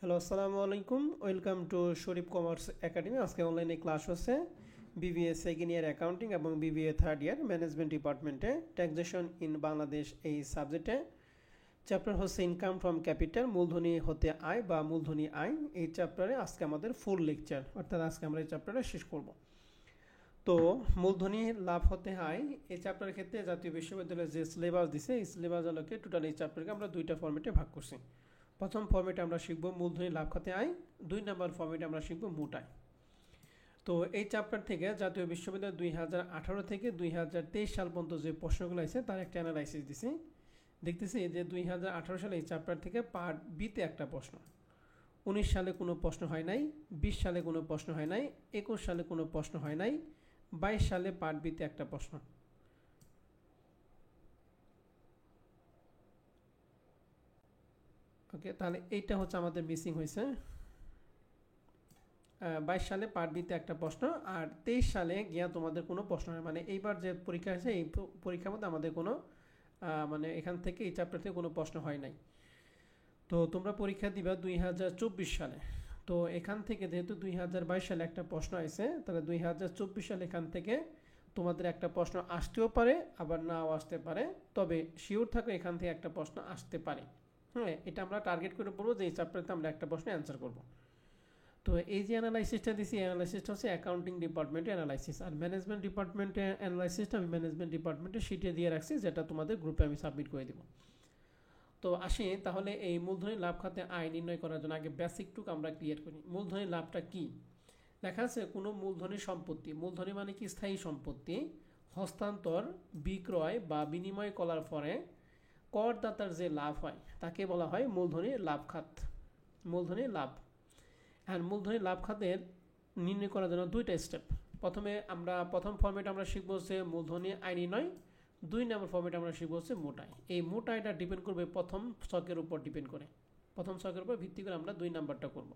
Hello, আসসালামু আলাইকুম। Welcome to Sharif commerce academy. আজকে অনলাইনে ক্লাস হচ্ছে বিবিএ সেকেন্ড ইয়ার অ্যাকাউন্টিং এবং বিবিএ থার্ড ইয়ার ম্যানেজমেন্ট ডিপার্টমেন্টে ট্যাক্সেশন ইন বাংলাদেশ এই সাবজেক্টে। চ্যাপ্টার হচ্ছে ইনকাম ফ্রম ক্যাপিটাল, মূলধনী হতে আয় বা মূলধনী আয়। এই চ্যাপ্টারে আজকে আমাদের ফুল লেকচার, অর্থাৎ আজকে আমরা এই চ্যাপ্টারটা শেষ করব। তো মূলধনী লাভ হতে আয় এই চ্যাপ্টারের ক্ষেত্রে জাতীয় বিশ্ববিদ্যালয়ের যে সিলেবাস দিছে, এই সিলেবাস আলোকে টোটাল এই চ্যাপ্টারকে আমরা দুইটা ফরম্যাটে ভাগ করছি। প্রথম ফর্মেটে আমরা শিখব মূলধনী লাভ খাতে আয়, 2 নম্বর ফর্মেটে আমরা শিখব মোট আয়। তো এই চ্যাপ্টার থেকে জাতীয় বিশ্ববিদ্যালয় 2018 থেকে 2023 সাল পর্যন্ত যে প্রশ্নগুলো আছে তার একটা অ্যানালাইসিস দিছি। দেখতেছি যে 2018 সালে এই চ্যাপ্টার থেকে পার্ট বিতে একটা প্রশ্ন, 19 সালে কোনো প্রশ্ন হয় নাই, 20 সালে কোনো প্রশ্ন হয় নাই, 21 সালে কোনো প্রশ্ন হয় নাই, 22 সালে পার্ট বিতে একটা প্রশ্ন। ওকে, তাহলে এইটা হচ্ছে আমাদের মিসিং হয়েছে। 22 সালে পার্ট বিতে একটা প্রশ্ন, আর 23 সালে গিয়া তোমাদের কোনো প্রশ্ন হয়, মানে এইবার যে পরীক্ষা আছে এই পরীক্ষার মধ্যে আমাদের কোনো মানে এখান থেকে এই চ্যাপ্টার থেকে কোনো প্রশ্ন হয় নাই। তো তোমরা পরীক্ষা দিবা 2024 সালে। তো এখান থেকে যেহেতু 2022 সালে একটা প্রশ্ন আছে, তাহলে 2024 সালে এখান থেকে তোমাদের একটা প্রশ্ন আসতেও পারে, আবার নাও আসতে পারে। তবে শিওর থাকো এখান থেকে একটা প্রশ্ন আসতে পারে। হ্যাঁ, এটা আমরা টার্গেট করে বলবো যে এই চ্যাপ্টারতে আমরা একটা প্রশ্ন অ্যান্সার করবো। তো এই যে অ্যানালাইসিসটা দিছি, অ্যানালাইসিসটা হচ্ছে অ্যাকাউন্টিং ডিপার্টমেন্টের অ্যানালাইসিস, আর ম্যানেজমেন্ট ডিপার্টমেন্টের অ্যানালাইসিসটা আমি ম্যানেজমেন্ট ডিপার্টমেন্টের শিটে দিয়ে রাখছি, যেটা তোমাদের গ্রুপে আমি সাবমিট করে দেবো। তো আসি তাহলে এই মূলধনী লাভ খাতে আয় নির্ণয় করার জন্য আগে বেসিকটুকু আমরা ক্লিয়ার করি। মূলধনী লাভটা কি? লেখা আছে কোনো মূলধনী সম্পত্তি, মূলধনী মানে কি স্থায়ী সম্পত্তি, হস্তান্তর, বিক্রয় বা বিনিময় করার পরে করদাতার যে লাভ হয় তাকে বলা হয় মূলধনী লাভ খাত, মূলধনী লাভ। আর মূলধনী লাভ খাতের নির্ণয় করার জন্য দুইটা স্টেপ। প্রথম ফর্মেট আমরা শিখবো হচ্ছে মূলধনী আয় নির্ণয়, 2 নম্বর ফর্মেট আমরা শিখবো হচ্ছে মোট আয়। এই মোট আয়টা ডিপেন্ড করবে প্রথম ছকের উপর ডিপেন্ড করে, প্রথম ছকের উপর ভিত্তি করে আমরা 2 নাম্বারটা করব।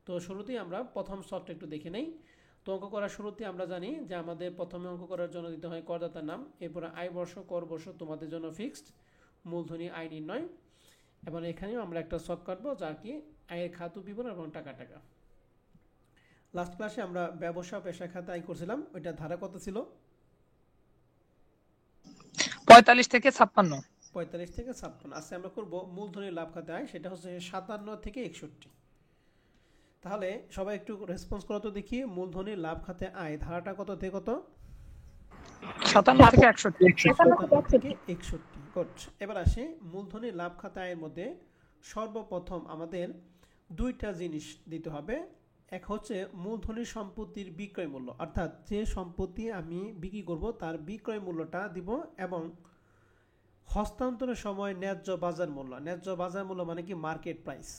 তো শুরুতেই আমরা প্রথম ছকটা একটু দেখে নেই। তো অঙ্ক করার শুরুতে আমরা জানি যে আমাদের প্রথমে অঙ্ক করার জন্য দিতে হয় করদাতার নাম, এরপরে আয় বর্ষ, কর বর্ষ তোমাদের জন্য ফিক্সড, মূলধনী আয় নির্ণয়। এবং এখানেও আমরা একটা ছক কাটবো যা কি আয়ের খাত বিবরণ এবং টাকা। লাস্ট ক্লাসে আমরা ব্যবসা পেশা খাতে আয় করছিলাম, ওইটা ধারা কত ছিল? 45 থেকে 56। 45 থেকে 56। আজকে আমরা করব মূলধনী লাভ খাতে আয়, সেটা হচ্ছে 57 থেকে 61। তাহলে সবাই একটু রেসপন্স করো তো দেখি, মূলধনী লাভ খাতে আয় ধারাটা কত থেকে কত? 57 থেকে 61। 57 থেকে 61। গুড। এবার আসি মূলধনী লাভ খাতে আয়ের মধ্যে সর্বপ্রথম আমাদের দুইটা জিনিস দিতে হবে। এক হচ্ছে মূলধনী সম্পত্তির বিক্রয় মূল্য, অর্থাৎ যে সম্পত্তি আমি বিক্রি করব তার বিক্রয় মূল্যটা দিব, এবং হস্তান্তরের সময় ন্যায্য বাজার মূল্য। ন্যায্য বাজার মূল্য মানে কি মার্কেট প্রাইস।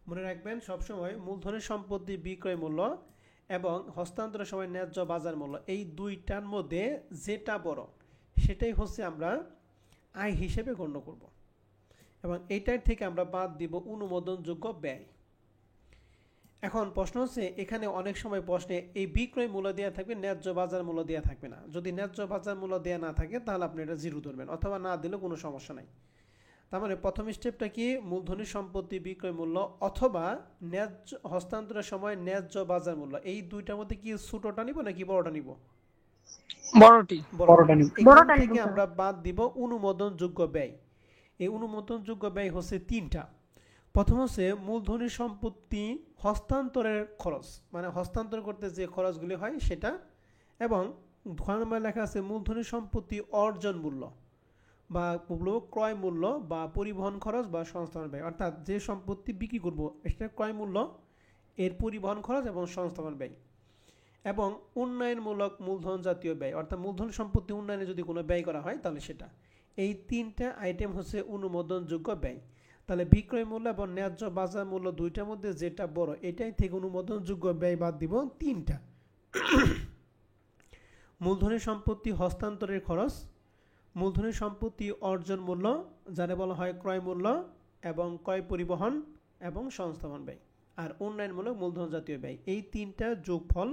মনে রাখবেন সবসময় মূলধনী সম্পত্তির বিক্রয় মূল্য এবং হস্তান্তরের সময় ন্যায্য বাজার মূল্য, এই দুইটার মধ্যে যেটা বড় সেটাই হচ্ছে আমরা আয় হিসেবে গণ্য করব, এবং এইটার থেকে আমরা বাদ দিব অনুমোদনযোগ্য ব্যয়। এখন প্রশ্ন হচ্ছে এখানে অনেক সময় প্রশ্নে এই বিক্রয় মূল্য দেওয়া থাকবে, ন্যায্য বাজার মূল্য দেওয়া থাকবে না। যদি ন্যায্য বাজার মূল্য দেওয়া না থাকে তাহলে আপনি এটা জিরো ধরবেন, অথবা না দিলেও কোনো সমস্যা নাই। তার মানে প্রথম স্টেপটা কি, মূলধনী সম্পত্তি বিক্রয় মূল্য অথবা ন্যায্য হস্তান্তরের সময় ন্যায্য বাজার মূল্য, এই দুইটার মধ্যে কি ছোটটা নিব নাকি বড়টা নিব? বড়টি। এখান থেকে আমরা বাদ দিব অনুমোদনযোগ্য ব্যয়। এই অনুমোদনযোগ্য ব্যয় হচ্ছে তিনটা। প্রথম হচ্ছে মূলধনী সম্পত্তি হস্তান্তরের খরচ, মানে হস্তান্তর করতে যে খরচগুলি হয় সেটা, এবং ঘর নম্বরে লেখা আছে মূলধনী সম্পত্তি অর্জন মূল্য বা ক্রয় মূল্য বা পরিবহন খরচ বা সংস্থাপন ব্যয়, অর্থাৎ যে সম্পত্তি বিক্রি করব সেটা ক্রয় মূল্য, এর পরিবহন খরচ এবং সংস্থাপন ব্যয়, এবং উন্নয়নমূলক মূলধন জাতীয় ব্যয়, অর্থাৎ মূলধন সম্পত্তি উন্নয়নে যদি কোনো ব্যয় করা হয় তাহলে সেটা। এই তিনটা আইটেম হচ্ছে অনুমোদনযোগ্য ব্যয়। তাহলে বিক্রয় মূল্য এবং ন্যায্য বাজার মূল্য দুইটার মধ্যে যেটা বড় এটাই থেকে অনুমোদনযোগ্য ব্যয় বাদ দিব তিনটা। মূলধনী সম্পত্তি হস্তান্তরের খরচ, মূলধনী সম্পত্তি অর্জন মূল্য যারা বলা হয় ক্রয় মূল্য এবং ক্রয় পরিবহন এবং সংস্থাপন ব্যয়, আর উন্নয়নমূলক মূলধন জাতীয় ব্যয়, এই তিনটা যোগফল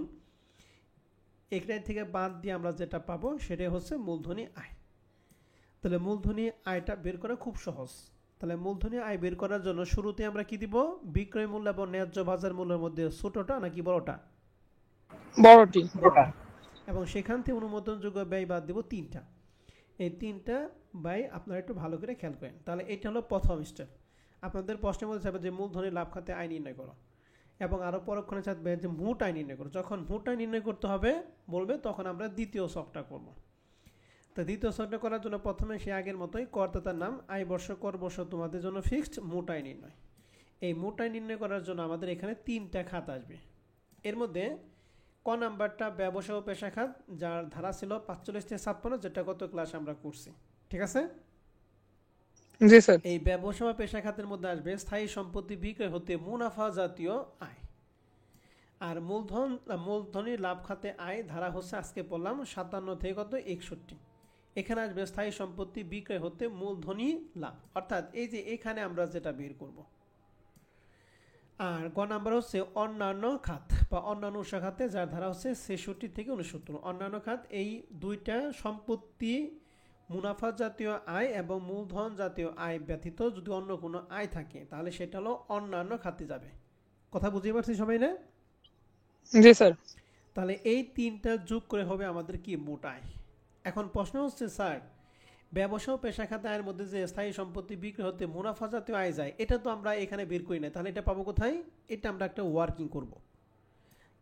এটাই থেকে বাদ দিয়ে আমরা যেটা পাবো সেটাই হচ্ছে মূলধনী আয়। তাহলে মূলধনী আয়টা বের করা খুব সহজ। তাহলে মূলধনী আয় বের করার জন্য শুরুতে আমরা কি দিব, বিক্রয় মূল্য এবং ন্যায্য বাজার মূল্যের মধ্যে ছোটটা নাকি বড়টা? বড়টি। এবং সেখান থেকে অনুমোদনযোগ্য ব্যয় বাদ দিব তিনটা। এই তিনটা ব্যয় আপনারা একটু ভালো করে খেয়াল করেন। তাহলে এটা হলো প্রথম স্টেপ। আপনাদের প্রশ্নের মধ্যে চাইবে যে মূলধনী লাভ খাতে আয় নির্ণয় করো, এবং আরও পরক্ষণে চাইবে যে মোট আয় নির্ণয় করো। যখন মোট আয় নির্ণয় করতে হবে বলবে, তখন আমরা দ্বিতীয় ছকটা করব। তো দ্বিতীয় ছকটা করার জন্য প্রথমে সে আগের মতোই করদাতার নাম, আয় বর্ষ, কর বর্ষ তোমাদের জন্য ফিক্সড, মোট আয় নির্ণয়। এই মোট আয় নির্ণয় করার জন্য আমাদের এখানে তিনটা খাত আসবে। এর মধ্যে ক নাম্বারটা ব্যবসা ও পেশা খাত, যার ধারা ছিল 45 থেকে 56, যেটা গত ক্লাস আমরা করছি। ঠিক আছে? জি স্যার। এই ব্যবসা বা পেশা খাতের মধ্যে আসবে স্থায়ী সম্পত্তি বিক্রয় হতে মুনাফা জাতীয় আয়। আর মূলধনী লাভ খাতে আয় ধারা হচ্ছে আজকে বললাম 57 থেকে কত 61। এখানে আসবে স্থায়ী সম্পত্তি বিক্রয় হতে মূলধনী লাভ, অর্থাৎ এই যে এখানে আমরা যেটা বের করব। আর গ নাম্বার হচ্ছে অন্যান্য খাত বা অন্যান্য উৎস খাতে, যার ধারা হচ্ছে 66 থেকে 69। অন্যান্য খাত এই দুইটা সম্পত্তি মুনাফা জাতীয় আয় এবং মূলধন জাতীয় আয় ব্যতীত যদি অন্য কোনো আয় থাকে, তাহলে সেটা হলো অন্যান্য খাতে যাবে। কথা বুঝতে পারছি সবাই না? জি স্যার। তাহলে এই তিনটা যোগ করে হবে আমাদের কি, মোট আয়। এখন প্রশ্ন হচ্ছে স্যার, ব্যবসা ও পেশা খাতে আয়ের মধ্যে যে স্থায়ী সম্পত্তি বিক্রি হতে মুনাফা জাতীয় আয় যায়, এটা তো আমরা এখানে বের করি না, তাহলে এটা পাবো কোথায়? এটা আমরা একটা ওয়ার্কিং করব।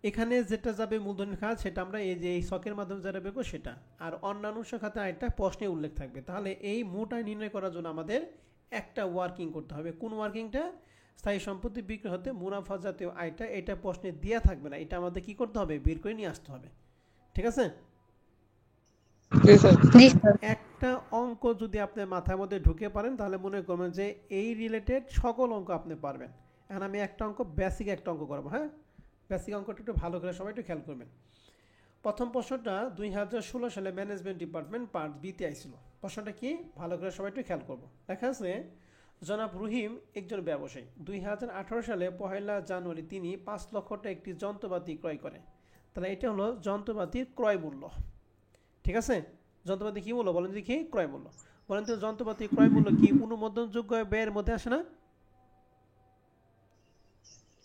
এখানে যেটা যাবে মূলধনের খাত, সেটা আমরা এই যে এই ছকের মাধ্যমে যেটা বের করব সেটা, আর অন্যান্য খাতে আয়টা প্রশ্নে উল্লেখ থাকবে। তাহলে এই মোট আয় নির্ণয় করার জন্য আমাদের একটা ওয়ার্কিং করতে হবে। কোন ওয়ার্কিংটা? স্থায়ী সম্পত্তি বিক্রি হতে মুনাফা জাতীয় আয়টা, এটা প্রশ্নে দেওয়া থাকবে না, এটা আমাদের কি করতে হবে, বের করে নিয়ে আসতে হবে। ঠিক আছে? একটা অঙ্ক যদি আপনার মাথার মধ্যে ঢুকে পারেন, তাহলে মনে করবেন যে এই রিলেটেড সকল অঙ্ক আপনি পারবেন। এখন আমি একটা অঙ্ক, বেসিক একটা অঙ্ক করবো। হ্যাঁ, বেসিক অঙ্কটা একটু ভালো করে সবাই একটু খেয়াল করবেন। প্রথম প্রশ্নটা 2016 সালে ম্যানেজমেন্ট ডিপার্টমেন্ট পার্ট বিতে আইছিল। প্রশ্নটা কি, ভালো করে সবাই একটু খেয়াল করবো। লেখা আছে, জনাব রহিম একজন ব্যবসায়ী। 2018 সালে 1 জানুয়ারি তিনি 5 লক্ষ টাকা একটি যন্ত্রপাতি ক্রয় করে। তাহলে এটা হলো যন্ত্রপাতির ক্রয় মূল্য। ঠিক আছে? যন্ত্রপাতি কি মূল্য বলেন দেখি? ক্রয় মূল্য। বলেন তো যন্ত্রপাতি ক্রয় মূল্য কি অনুমোদনযোগ্য ব্যয়ের মধ্যে আসে না?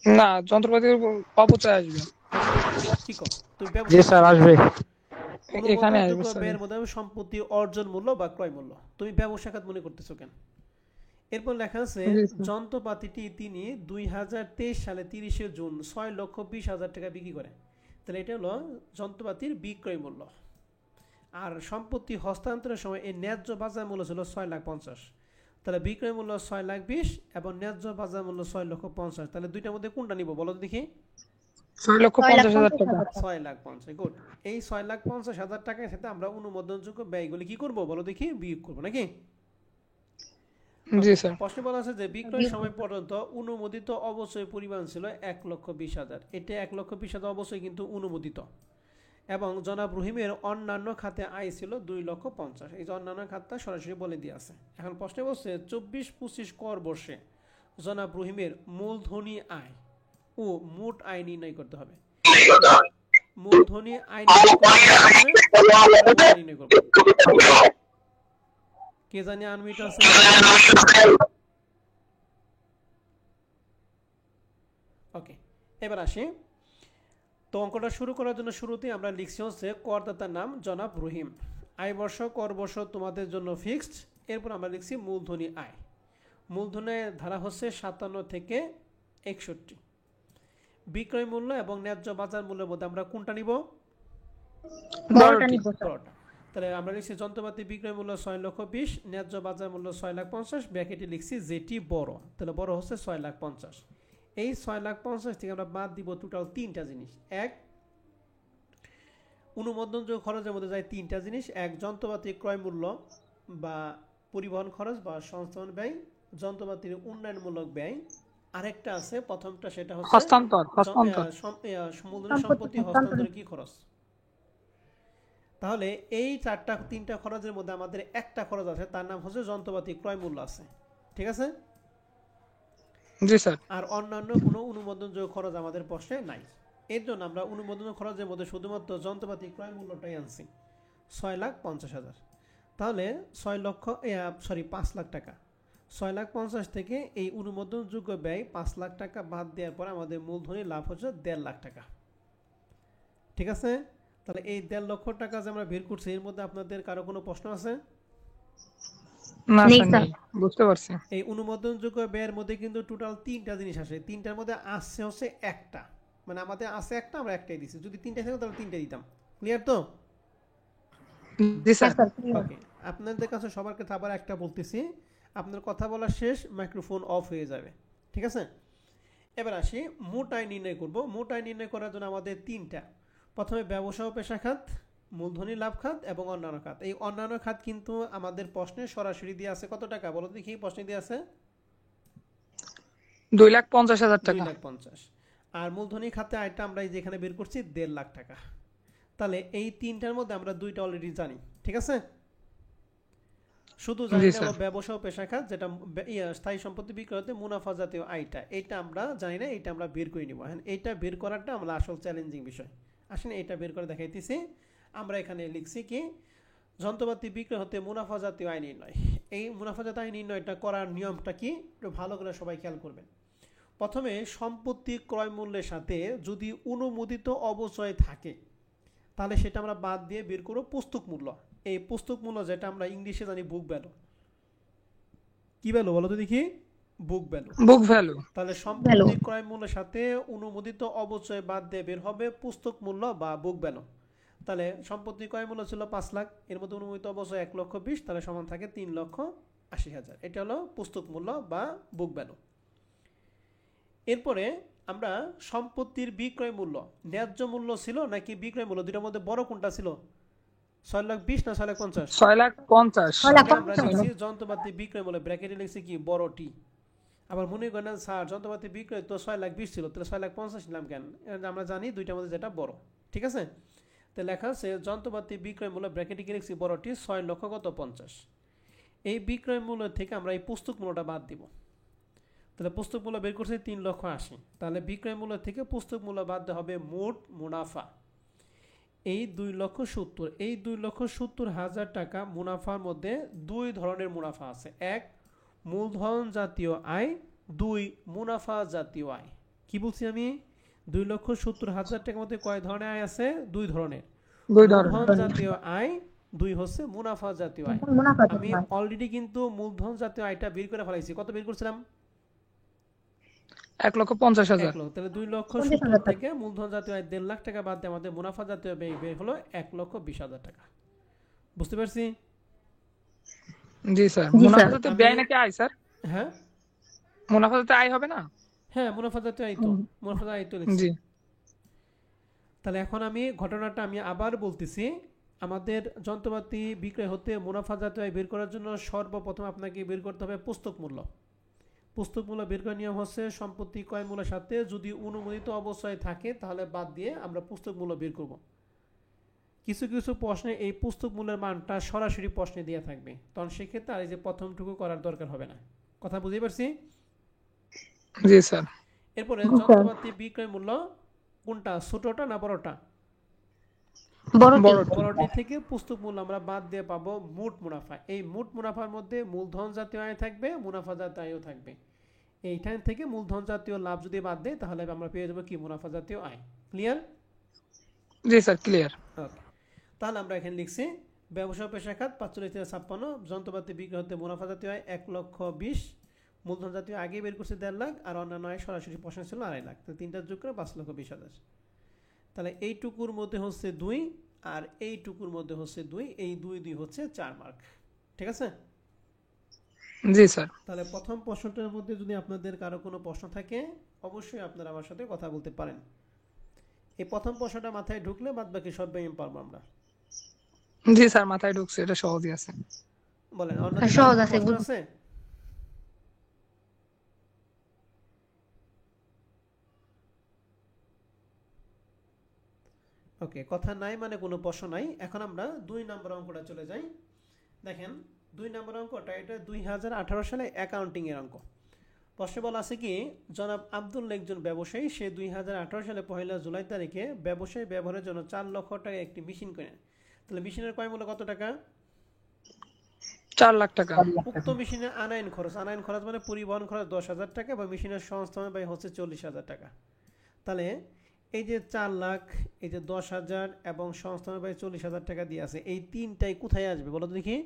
না, যন্ত্রপাতির অপচয় আসবে। কি কর তুমি? জি স্যার আসবে, এখানে আসবে অনুমোদনযোগ্য স্যার। ব্যয়ের মধ্যে সম্পত্তি অর্জন মূল্য বা ক্রয় মূল্য। তুমি ব্যবসা খাত মনে করতেছো কেন? এরপর লেখা আছে, জি স্যার। যন্ত্রপাতিটি তিনি 2023 সালে 30 জুন 6,20,000 টাকা বিক্রি করে। তাহলে এটা হলো যন্ত্রপাতির বিক্রয় মূল্য। আর সম্পত্তি হস্তান্তরের সময় এই ন্যায্য বাজার মূল্য ছিল 6,50,000। তাহলে বিক্রয় মূল্য 6,20,000 এবং ন্যায্য বাজার মূল্য 6,50,000। তাহলে দুইটার মধ্যে কোনটা নিব বলো তো দেখি? 6,50,000 টাকা। 6,50,000। গুড। এই 6,50,000 টাকার সাথে আমরা অনুমোদনযোগ্য ব্যয়গুলি কি করব বলো দেখি? বিয়োগ করব নাকি? জি স্যার। প্রশ্নে বলা আছে যে বিক্রয়ের সময় পর্যন্ত অনুমোদিত অবশ্যই পরিমাণ ছিল 1,20,000। এটা 1,20,000 অবশ্যই কিন্তু অনুমোদিত। এবং জনাব রহিমের অন্যান্য খাতে আয় ছিল 2,50,000। এই যে অন্যান্য খাতটা সরাসরি বলে দিয়ে আছে। এখন প্রশ্নে বলছে 24-25 কর বর্ষে জনাব রহিমের মূলধনী আয় ও মোট আয় নির্ণয় করতে হবে। মূলধনী আয় নির্ণয় করব। কে জানি আনমিউট আছে? ওকে, এবার আসি। তো অঙ্কটা শুরু করার জন্য শুরুতেই আমরা লিখছি হচ্ছে করদাতার নাম জনাব রহিম, আয় বর্ষ, কর বর্ষ তোমাদের জন্য ফিক্সড। এরপর আমরা লিখছি মূলধনী আয়। মূলধনের ধারা হচ্ছে 57 থেকে 61। বিক্রয় মূল্য এবং ন্যায্য বাজার মূল্যের মধ্যে আমরা কোনটা নিব? বড়টা। তাহলে আমরা লিখছি যন্ত্রপাতি বিক্রয় মূল্য 6,20,000, ন্যায্য বাজার মূল্য 6,50,000, ব্র্যাকেটে লিখছি যেটি বড়। তাহলে বড় হচ্ছে 6,50,000। এই 6,50,000 থেকে আমরা বাদ দিব টোটাল তিনটা জিনিস। এক, অনুমোদনযোগ্য খরচের মধ্যে যায় তিনটা জিনিস। এক, যন্ত্রপাতি ক্রয় মূল্য বা পরিবহন খরচ বা সংস্থাপন ব্যয়, যন্ত্রপাতির উন্নয়নমূলক ব্যয়। আরেকটা আছে, প্রথমটা সেটা হচ্ছে মূলধনের সম্পত্তি হস্তান্তরের কি খরচ। তাহলে এই তিনটা খরচের মধ্যে আমাদের একটা খরচ আছে, তার নাম হচ্ছে যন্ত্রপাতি ক্রয় মূল্য আছে। ঠিক আছে? জি স্যার। আর অন্যান্য কোনো অনুমোদনযোগ্য খরচ আমাদের প্রশ্নে নাই। এর জন্য আমরা অনুমোদন খরচের মধ্যে শুধুমাত্র যন্ত্রপাতি ক্রয় মূল্যটাই আনছি, 6,50,000। তাহলে 5 লাখ টাকা। 6,50,000 থেকে এই অনুমোদনযোগ্য ব্যয় 5 লাখ টাকা বাদ দেওয়ার পর আমাদের মূলধনী লাভ হচ্ছে 1.5 লাখ টাকা। ঠিক আছে, তাহলে এই 1.5 লক্ষ টাকা যে আমরা বের করছি এর মধ্যে আপনাদের কারো কোনো প্রশ্ন আছে? না নেই স্যার স্যার। নেই, বুঝতে পারছি। এই অনুমোদনযোগ্য ব্যয়ের মধ্যে কিন্তু টোটাল 3টা জিনিস আসে, 3টার মধ্যে আসছে হচ্ছে একটা, মানে আমাদের আছে একটা, আমরা একটাই দিছি। যদি 3টা থাকতো তাহলে 3টা দিতাম। ক্লিয়ার তো? জি হ্যাঁ স্যার। Sir clear। ওকে, আপনাদের কাছে সবার কাছে আবার একটা বলতেছি, আপনার কথা বলা শেষ মাইক্রোফোন অফ হয়ে যাবে। ঠিক আছে, এবার আসি মোট আয় নির্ণয় করব। মোট আয় নির্ণয় করার জন্য আমাদের 3টা, প্রথমে ব্যবসা ও পেশা খাত, মূলধনী লাভ খাত এবং অন্যান্য খাত। এই অন্যান্য খাত কিন্তু আমাদের প্রশ্নে সরাসরি দিয়ে আছে কত টাকা বলো দেখি, প্রশ্নে দিয়ে আছে 2,50,000 টাকা। 2,50,000। আর মূলধনী খাতে আয়টা আমরা এই যেখানে বের করছি 1.5 লাখ টাকা। তাহলে এই 3টার মধ্যে আমরা 2টা অলরেডি জানি। ঠিক আছে, শুধু জানি জি না স্যার। হলো ব্যবসা ও পেশা খাত, যেটা স্থায়ী সম্পত্তি বিক্রয়তে মুনাফা জাতীয় আয়টা, এটা আমরা জানি না, এটা আমরা বের করে নিব। হ্যাঁ, এইটা বের করাটা আমরা আসল চ্যালেঞ্জিং বিষয়। আসেন এটা বের করে দেখাইতেছি। আমরা এখানে লিখছি কি, যন্ত্রপাতি বিক্রয় হতে মুনাফা জাতীয় আয় নির্ণয়। এই মুনাফা জাতীয় আয় নির্ণয়টা করার নিয়মটা কি একটু ভালো করে সবাই খেয়াল করবেন। প্রথমে সম্পত্তি ক্রয় মূল্যের সাথে যদি অনুমোদিত অবচয় থাকে তাহলে সেটা আমরা বাদ দিয়ে বের করব পুস্তক মূল্য। এই পুস্তক মূল্য যেটা আমরা ইংলিশে জানি বুক ভ্যালু। কি ভ্যালু বলো তো দেখি? Book value. Book value. তাহলে সম্পত্তি ক্রয় মূল্যের সাথে অনুমোদিত অবচয় বাদ দিয়ে বের হবে পুস্তক মূল্য বা বুক ভ্যালু। তাহলে সম্পত্তি ক্রয় মূল্য ছিল 5 লাখ, এর মধ্যে অনুমোদিত অবচয় 1,20,000, তাহলে সমান থাকে 3,80,000। এটা হলো পুস্তক মূল্য বা বুক ভ্যালু। এরপরে আমরা সম্পত্তির বিক্রয় মূল্য, ন্যায্য মূল্য ছিল নাকি বিক্রয় মূল্য, দুটোর মধ্যে বড় কোনটা ছিল? 6,20,000 না 6,50,000? 6,50,000। 6,50,000 আমরা লিখছি যন্ত্রপাতি বিক্রয় মূল্য, ব্র্যাকেটে লিখছি কি বড় টি। আবার মনে করেন স্যার যন্ত্রপাতি বিক্রয় তো 6,20,000 ছিল, তাহলে 6,50,000 নিলাম কেন? আমরা জানি দুইটার মধ্যে যেটা বড়। ঠিক আছে, তো লেখা আছে যন্ত্রপাতি বিক্রয় মূল্য, ব্র্যাকেটে লিখছি বড়টি 6,50,000। এই বিক্রয় মূল্য থেকে আমরা এই পুস্তক মূল্যটা বাদ দিব। তাহলে পুস্তক মূল্য বের করছি 3,80,000। তাহলে বিক্রয় মূল্য থেকে পুস্তক মূল্য বাদ দেওয়া হবে মোট মুনাফা এই 2,70,000। এই 2,70,000 টাকা মুনাফার মধ্যে দুই ধরনের মুনাফা আছে, এক মূলধন জাতীয় আয়, দুই মুনাফা জাতীয় আয়। কি বলছি আমি? 2,70,000 টাকার মধ্যে কয় ধরনের আয় আছে? দুই ধরনের, মূলধন জাতীয় আয়, দুই হচ্ছে মুনাফা জাতীয় আয়। মুনাফা আমি জাতীয় আয়। অলরেডি কিন্তু মূলধন জাতীয় আয়টা বের করে ফেলাইছি। কত বের করছিলাম? 1,50,000। 1 লক্ষ। তাহলে 2,70,000 50,000 টাকা। থেকে মূলধন জাতীয় আয় 1.5 লাখ টাকা বাদ দিয়ে আমাদের মুনাফা জাতীয় ব্যয় বের হলো 1,20,000 টাকা। বুঝতে পারছি? জি স্যার। জি মুনাফা স্যার। যাতে আমি ব্যয় নাকি আয় স্যার? হ্যাঁ মুনাফা যাতে আয় হবে না? হ্যাঁ, মুনাফা জাতীয় আয় তো, মুনাফা জাতীয় আয় তো লিখছি। জি। তাহলে এখন আমি ঘটনাটা আমি আবার বলতেছি। আমাদের যন্ত্রপাতি বিক্রয় হতে মুনাফা জাতীয় আয় বের করার জন্য সর্বপ্রথম আপনাকে বের করতে হবে পুস্তক মূল্য। পুস্তক মূল্য বের করার নিয়ম হচ্ছে সম্পত্তি ক্রয় মূল্যের সাথে যদি অনুমোদিত অবস্থায় থাকে তাহলে বাদ দিয়ে আমরা পুস্তক মূল্য বের করব। কিছু কিছু প্রশ্নে এই পুস্তক মূল্যের মানটা সরাসরি প্রশ্নে দেওয়া থাকবে, তখন সেক্ষেত্রে আর এই যে প্রথমটুকু করার দরকার হবে না। কথা বুঝতে পারছি? জি স্যার। এরপরে জি স্যার। যন্ত্রপাতি বিক্রয় মূল্য কোনটা, ছোটটা না বড়টা? বড়টি। বড়টি। বড়টি থেকে পুস্তক মূল্য আমরা বাদ দিয়ে পাবো মোট মুনাফা। এই মোট মুনাফার মধ্যে মূলধন জাতীয় আয় থাকবে, মুনাফা জাতীয় আয়ও থাকবে। এইখান থেকে মূলধন জাতীয় লাভ যদি বাদ দেয় তাহলে আমরা পেয়ে যাবো কি মুনাফা জাতীয় আয়। ক্লিয়ার? জি স্যার ক্লিয়ার। ওকে, তাহলে আমরা এখানে লিখছি ব্যবসা পেশা খাত 45,56, যন্ত্রপাতি বিক্রয় হতে মুনাফা জাতীয় আয় 1,20,000, মূলধন জাতীয় আগে বের করছে 1.5 লাখ, আর অন্যান্য আয় সরাসরি প্রশ্ন ছিল 2.5 লাখ। তো তিনটা যোগ করে 5,20,000। তাহলে এইটুকুর মধ্যে হচ্ছে 2 আর এইটুকুর মধ্যে হচ্ছে 2, এই 2 হচ্ছে 4 মার্ক। ঠিক আছে? জি স্যার। তাহলে প্রথম প্রশ্নটার মধ্যে যদি আপনাদের কারো কোনো প্রশ্ন থাকে অবশ্যই আপনারা আমার সাথে কথা বলতে পারেন। এই প্রথম প্রশ্নটা মাথায় ঢুকলে বাদ বাকি সব ব্যায়াম পারবো আমরা। জি স্যার, মাথায় ঢুকছে, এটা সহজই আছে। বলেন, হ্যাঁ, অন্যদের কারো সহজ কোনো আছে, প্রশ্ন আছে? ওকে, কথা নাই মানে কোনো প্রশ্ন নাই। এখন আমরা 2 নম্বর অঙ্কটা চলে যাই। দেখেন 2 নম্বর অঙ্কটা, এটা 2018 সালে অ্যাকাউন্টিং এর অঙ্ক। প্রশ্নে বলা আছে কি, জনাব আব্দুল একজন ব্যবসায়ী, সে 2018 সালে 1 জুলাই তারিখে ব্যবসায়ী ব্যবহারের জন্য 4 লক্ষ টাকা একটি মেশিন কেনেন। তাহলে মেশিনের ক্রয় মূল্য কত টাকা? 4 লাখ টাকা। উক্ত মেশিনের আনাইন খরচ মানে পরিবহন খরচ 10,000 টাকা এবং মেশিনের সংস্থাপন ব্যয় হচ্ছে 40,000 টাকা। তাহলে এই যে 4 লাখ, এই যে 10,000 এবং সংস্থাপন ব্যয় 40,000 টাকা দিয়ে আছে, এই তিনটাই কোথায় আসবে বলো তো দেখি?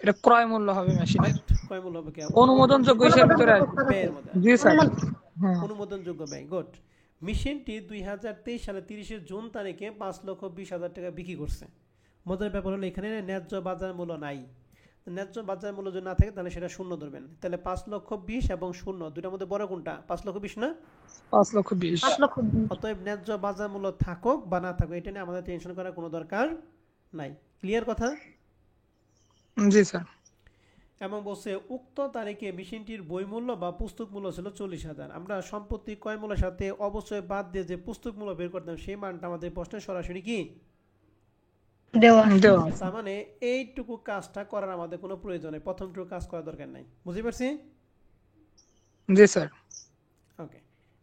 এটা ক্রয় মূল্য হবে মেশিনের। ক্রয় মূল্য হবে কি? অনুমোদনযোগ্য হিসেবের ভিতরে আসবে। ব্যয়ের মধ্যে। জি স্যার। হ্যাঁ অনুমোদনযোগ্য ব্যয়। গুড। মেশিনটি 2023 সালে 30 জুন তারিখে 5,20,000 টাকা বিক্রি করছে। মজার ব্যাপার হলো এখানে ন্যায্য বাজার মূল্য নাই। ন্যায্য বাজার মূল্য যদি না থাকে তাহলে সেটা শূন্য ধরবেন। তাহলে 5,20,000 এবং শূন্য দুটার মধ্যে বড় কোনটা? 5,20,000 না? 5,20,000। 5,20,000। অতএব ন্যায্য বাজার মূল্য থাকুক বা না থাকুক এটা নিয়ে আমাদের টেনশন করার কোনো দরকার নাই। ক্লিয়ার কথা? জি স্যার। এবং বলছে উক্ত তারিখে মেশিনটির বই মূল্য বা পুস্তক মূল্য ছিল 40,000। আমরা সম্পত্তি ক্রয় মূল্যের সাথে অবশ্যই বাদ দিয়ে যে পুস্তক মূল্য বের করতাম সেই মানটা আমাদের প্রশ্নে সরাসরি কি দেওয়া। তার মানে এইটুকু কাজটা করার আমাদের কোনো প্রয়োজন নেই, প্রথমটুকু কাজ করার দরকার নাই। বুঝতে পারছি? জি স্যার। ওকে,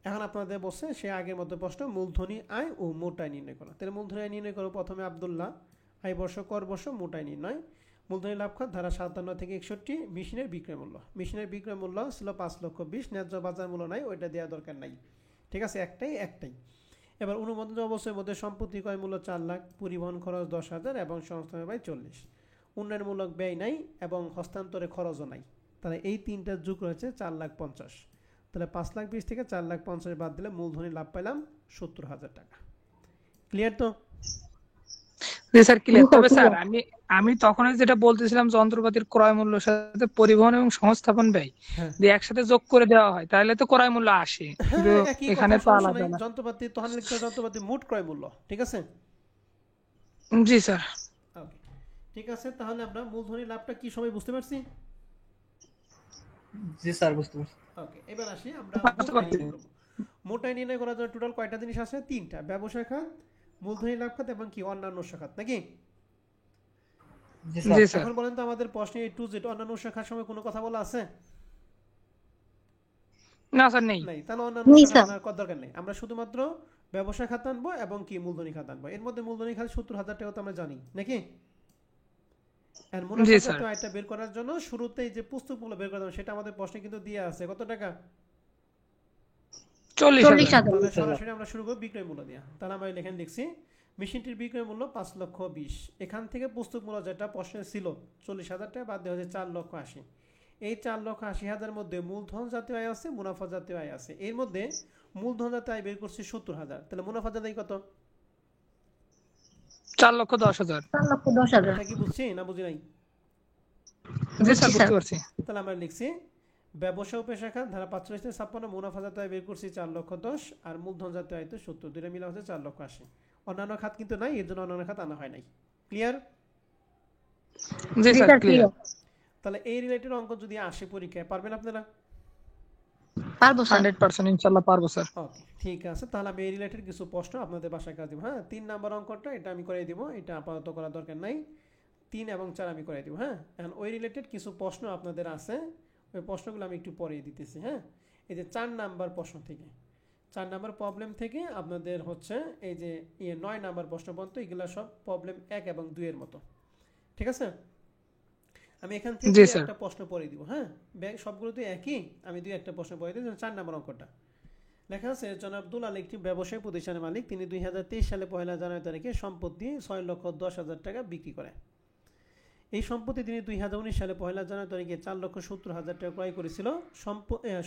এখন আপনাদের বলছে সে আগের মতো প্রশ্ন মূলধনী আয় ও মোট আয় নির্ণয় করো। তাহলে মূলধনী আয় নির্ণয় করো প্রথমে আব্দুল্লাহ। আয় বর্ষ, কর বর্ষ, মোট আয় নির্ণয়। মূলধনী লাভ খাত ধারা 57 থেকে 61। মেশিনের বিক্রয় মূল্য ছিল 5,20,000। ন্যায্য বাজার মূল্য নাই, ওইটা দেওয়া দরকার নাই। ঠিক আছে, একটাই। এবার অনুমোদন অবস্থার মধ্যে সম্পত্তি ক্রয় মূল্য 4 লাখ, পরিবহন খরচ 10,000 এবং সংস্থাপন ব্যয় 40। উন্নয়নমূলক ব্যয় নাই এবং হস্তান্তরে খরচও নাই। তাহলে এই তিনটা যোগ রয়েছে 4,50,000। তাহলে 5,20,000 থেকে 4,50,000 বাদ দিলে মূলধনী লাভ পাইলাম 70,000 টাকা। ক্লিয়ার তো? জি স্যার ক্লিয়ার। তবে স্যার আমি তখনই যেটা বলতেছিলাম যন্ত্রপাতির ক্রয় মূল্যের সাথে পরিবহন এবং সংস্থাপন ব্যয় যদি একসাথে যোগ করে দেওয়া হয় তাহলে তো ক্রয় মূল্য আসে, কিন্তু এখানে তো আলাদা না। যন্ত্রপাতি তখন লিখতে যন্ত্রপাতি মোট ক্রয় মূল্য। ঠিক আছে? জি স্যার। ওকে, ঠিক আছে। তাহলে আমরা মূলধনী লাভটা কি সবাই বুঝতে পারছি? জি স্যার বুঝতে পারছি। ওকে, এবার আসি আমরা মোট আয় নির্ণয় করার জন্য টোটাল কয়টা জিনিস আছে? 3টা। ব্যবসায় খাত, মূলধনী লাভ খাত এবং কি অন্যান্য খাত, নাকি? জি জি স্যার। স্যার। এখন বলেন তো আমাদের প্রশ্নে A to Z অন্যান্য শাখার সময় কোনো কথা বলা আছে? না স্যার নেই। নাই। তাহলে অন্যান্য নেই শাখা স্যার। আনার কোনো দরকার নেই। আমরা শুধুমাত্র ব্যবসায় খাত আনবো এবং কি মূলধনী খাত আনবো। এর মধ্যে মূলধনী খাত 70,000 টাকা তো আমরা জানি, নাকি? আর জি মুনাফা স্যার। জাতীয় আয়টা বের করার জন্য শুরুতেই যে পুস্তক মূল্য বের করতে হবে সেটা আমাদের প্রশ্নে কিন্তু দিয়ে আছে। কত টাকা? 40,000। তাহলে সরাসরি আমরা শুরু করব বিক্রয় মূল্য দিয়ে। তাহলে আমরা এখানে লিখছি মেশিনটির বিক্রয় মূল্য 5,20,000। এখান থেকে পুস্তক মূল্য যেটা প্রশ্নে ছিল 40,000 টাকা বাদ দেওয়া হচ্ছে 4,80,000। এই 4,80,000 মধ্যে মূলধন জাতীয় আয় আছে, মুনাফা জাতীয় আয় আছে। এর মধ্যে মূলধন জাতীয় আয় বের করছি 70,000। তাহলে মুনাফা জাতীয় আয় কত? 4,10,000। 4,10,000। এটা কি বুঝছি না বুঝি নাই? জি স্যার বুঝতে পারছি। তাহলে আমরা লিখছি ব্যবসা ও পেশা খাত ধারা 45 থেকে 56 মুনাফা জাতীয় আয় বের করছি 4,10,000 আর মূলধন জাতীয় আয় তো 70, দুইটা মিলা হচ্ছে 4,80,000। অন্যান্য খাত কিন্তু নাই, এর জন্য অন্যান্য খাত আনা হয় নাই। ক্লিয়ার? জি স্যার ক্লিয়ার। তাহলে এই রিলেটেড অঙ্ক যদি আসে পরীক্ষায় পারবেন আপনারা? পারবো স্যার। 100% ইনশাআল্লাহ পারবো স্যার। ওকে, ঠিক আছে। তাহলে আমি এই রিলেটেড কিছু প্রশ্ন আপনাদের বাসায় কাজ দিব। হ্যাঁ, 3 নাম্বার অঙ্কটা এটা আমি করে দিব, এটা আপাতত করার দরকার নাই। 3 এবং 4 আমি করে দিব। হ্যাঁ, এখন ওই রিলেটেড কিছু প্রশ্ন আপনাদের আছে, ওই প্রশ্নগুলো আমি একটু পরে দিতেছি। হ্যাঁ, এই যে 4 নাম্বার প্রশ্ন থেকে 4 নাম্বার প্রবলেম থেকে আপনাদের হচ্ছে এই যে 9 নাম্বার প্রশ্ন পর্যন্ত এগুলো সব প্রবলেম 1 এবং 2 এর মতো। ঠিক আছে? আমি এখান থেকে একটা প্রশ্ন পরে দিব। হ্যাঁ, সবগুলো তো একই, আমি 2-1টা প্রশ্ন পরে দিই। 4 নাম্বার অঙ্কটা লেখা আছে জনাব আব্দুল আলী একটি ব্যবসায়ী প্রতিষ্ঠানের মালিক। তিনি 2023 সালে 1 জানুয়ারি তারিখে সম্পত্তি 6,10,000 টাকা বিক্রি করেন। এই সম্পত্তি তিনি 2019 সালে 1 জানুয়ারি তারিখে 4,70,000 টাকা ক্রয় করেছিল।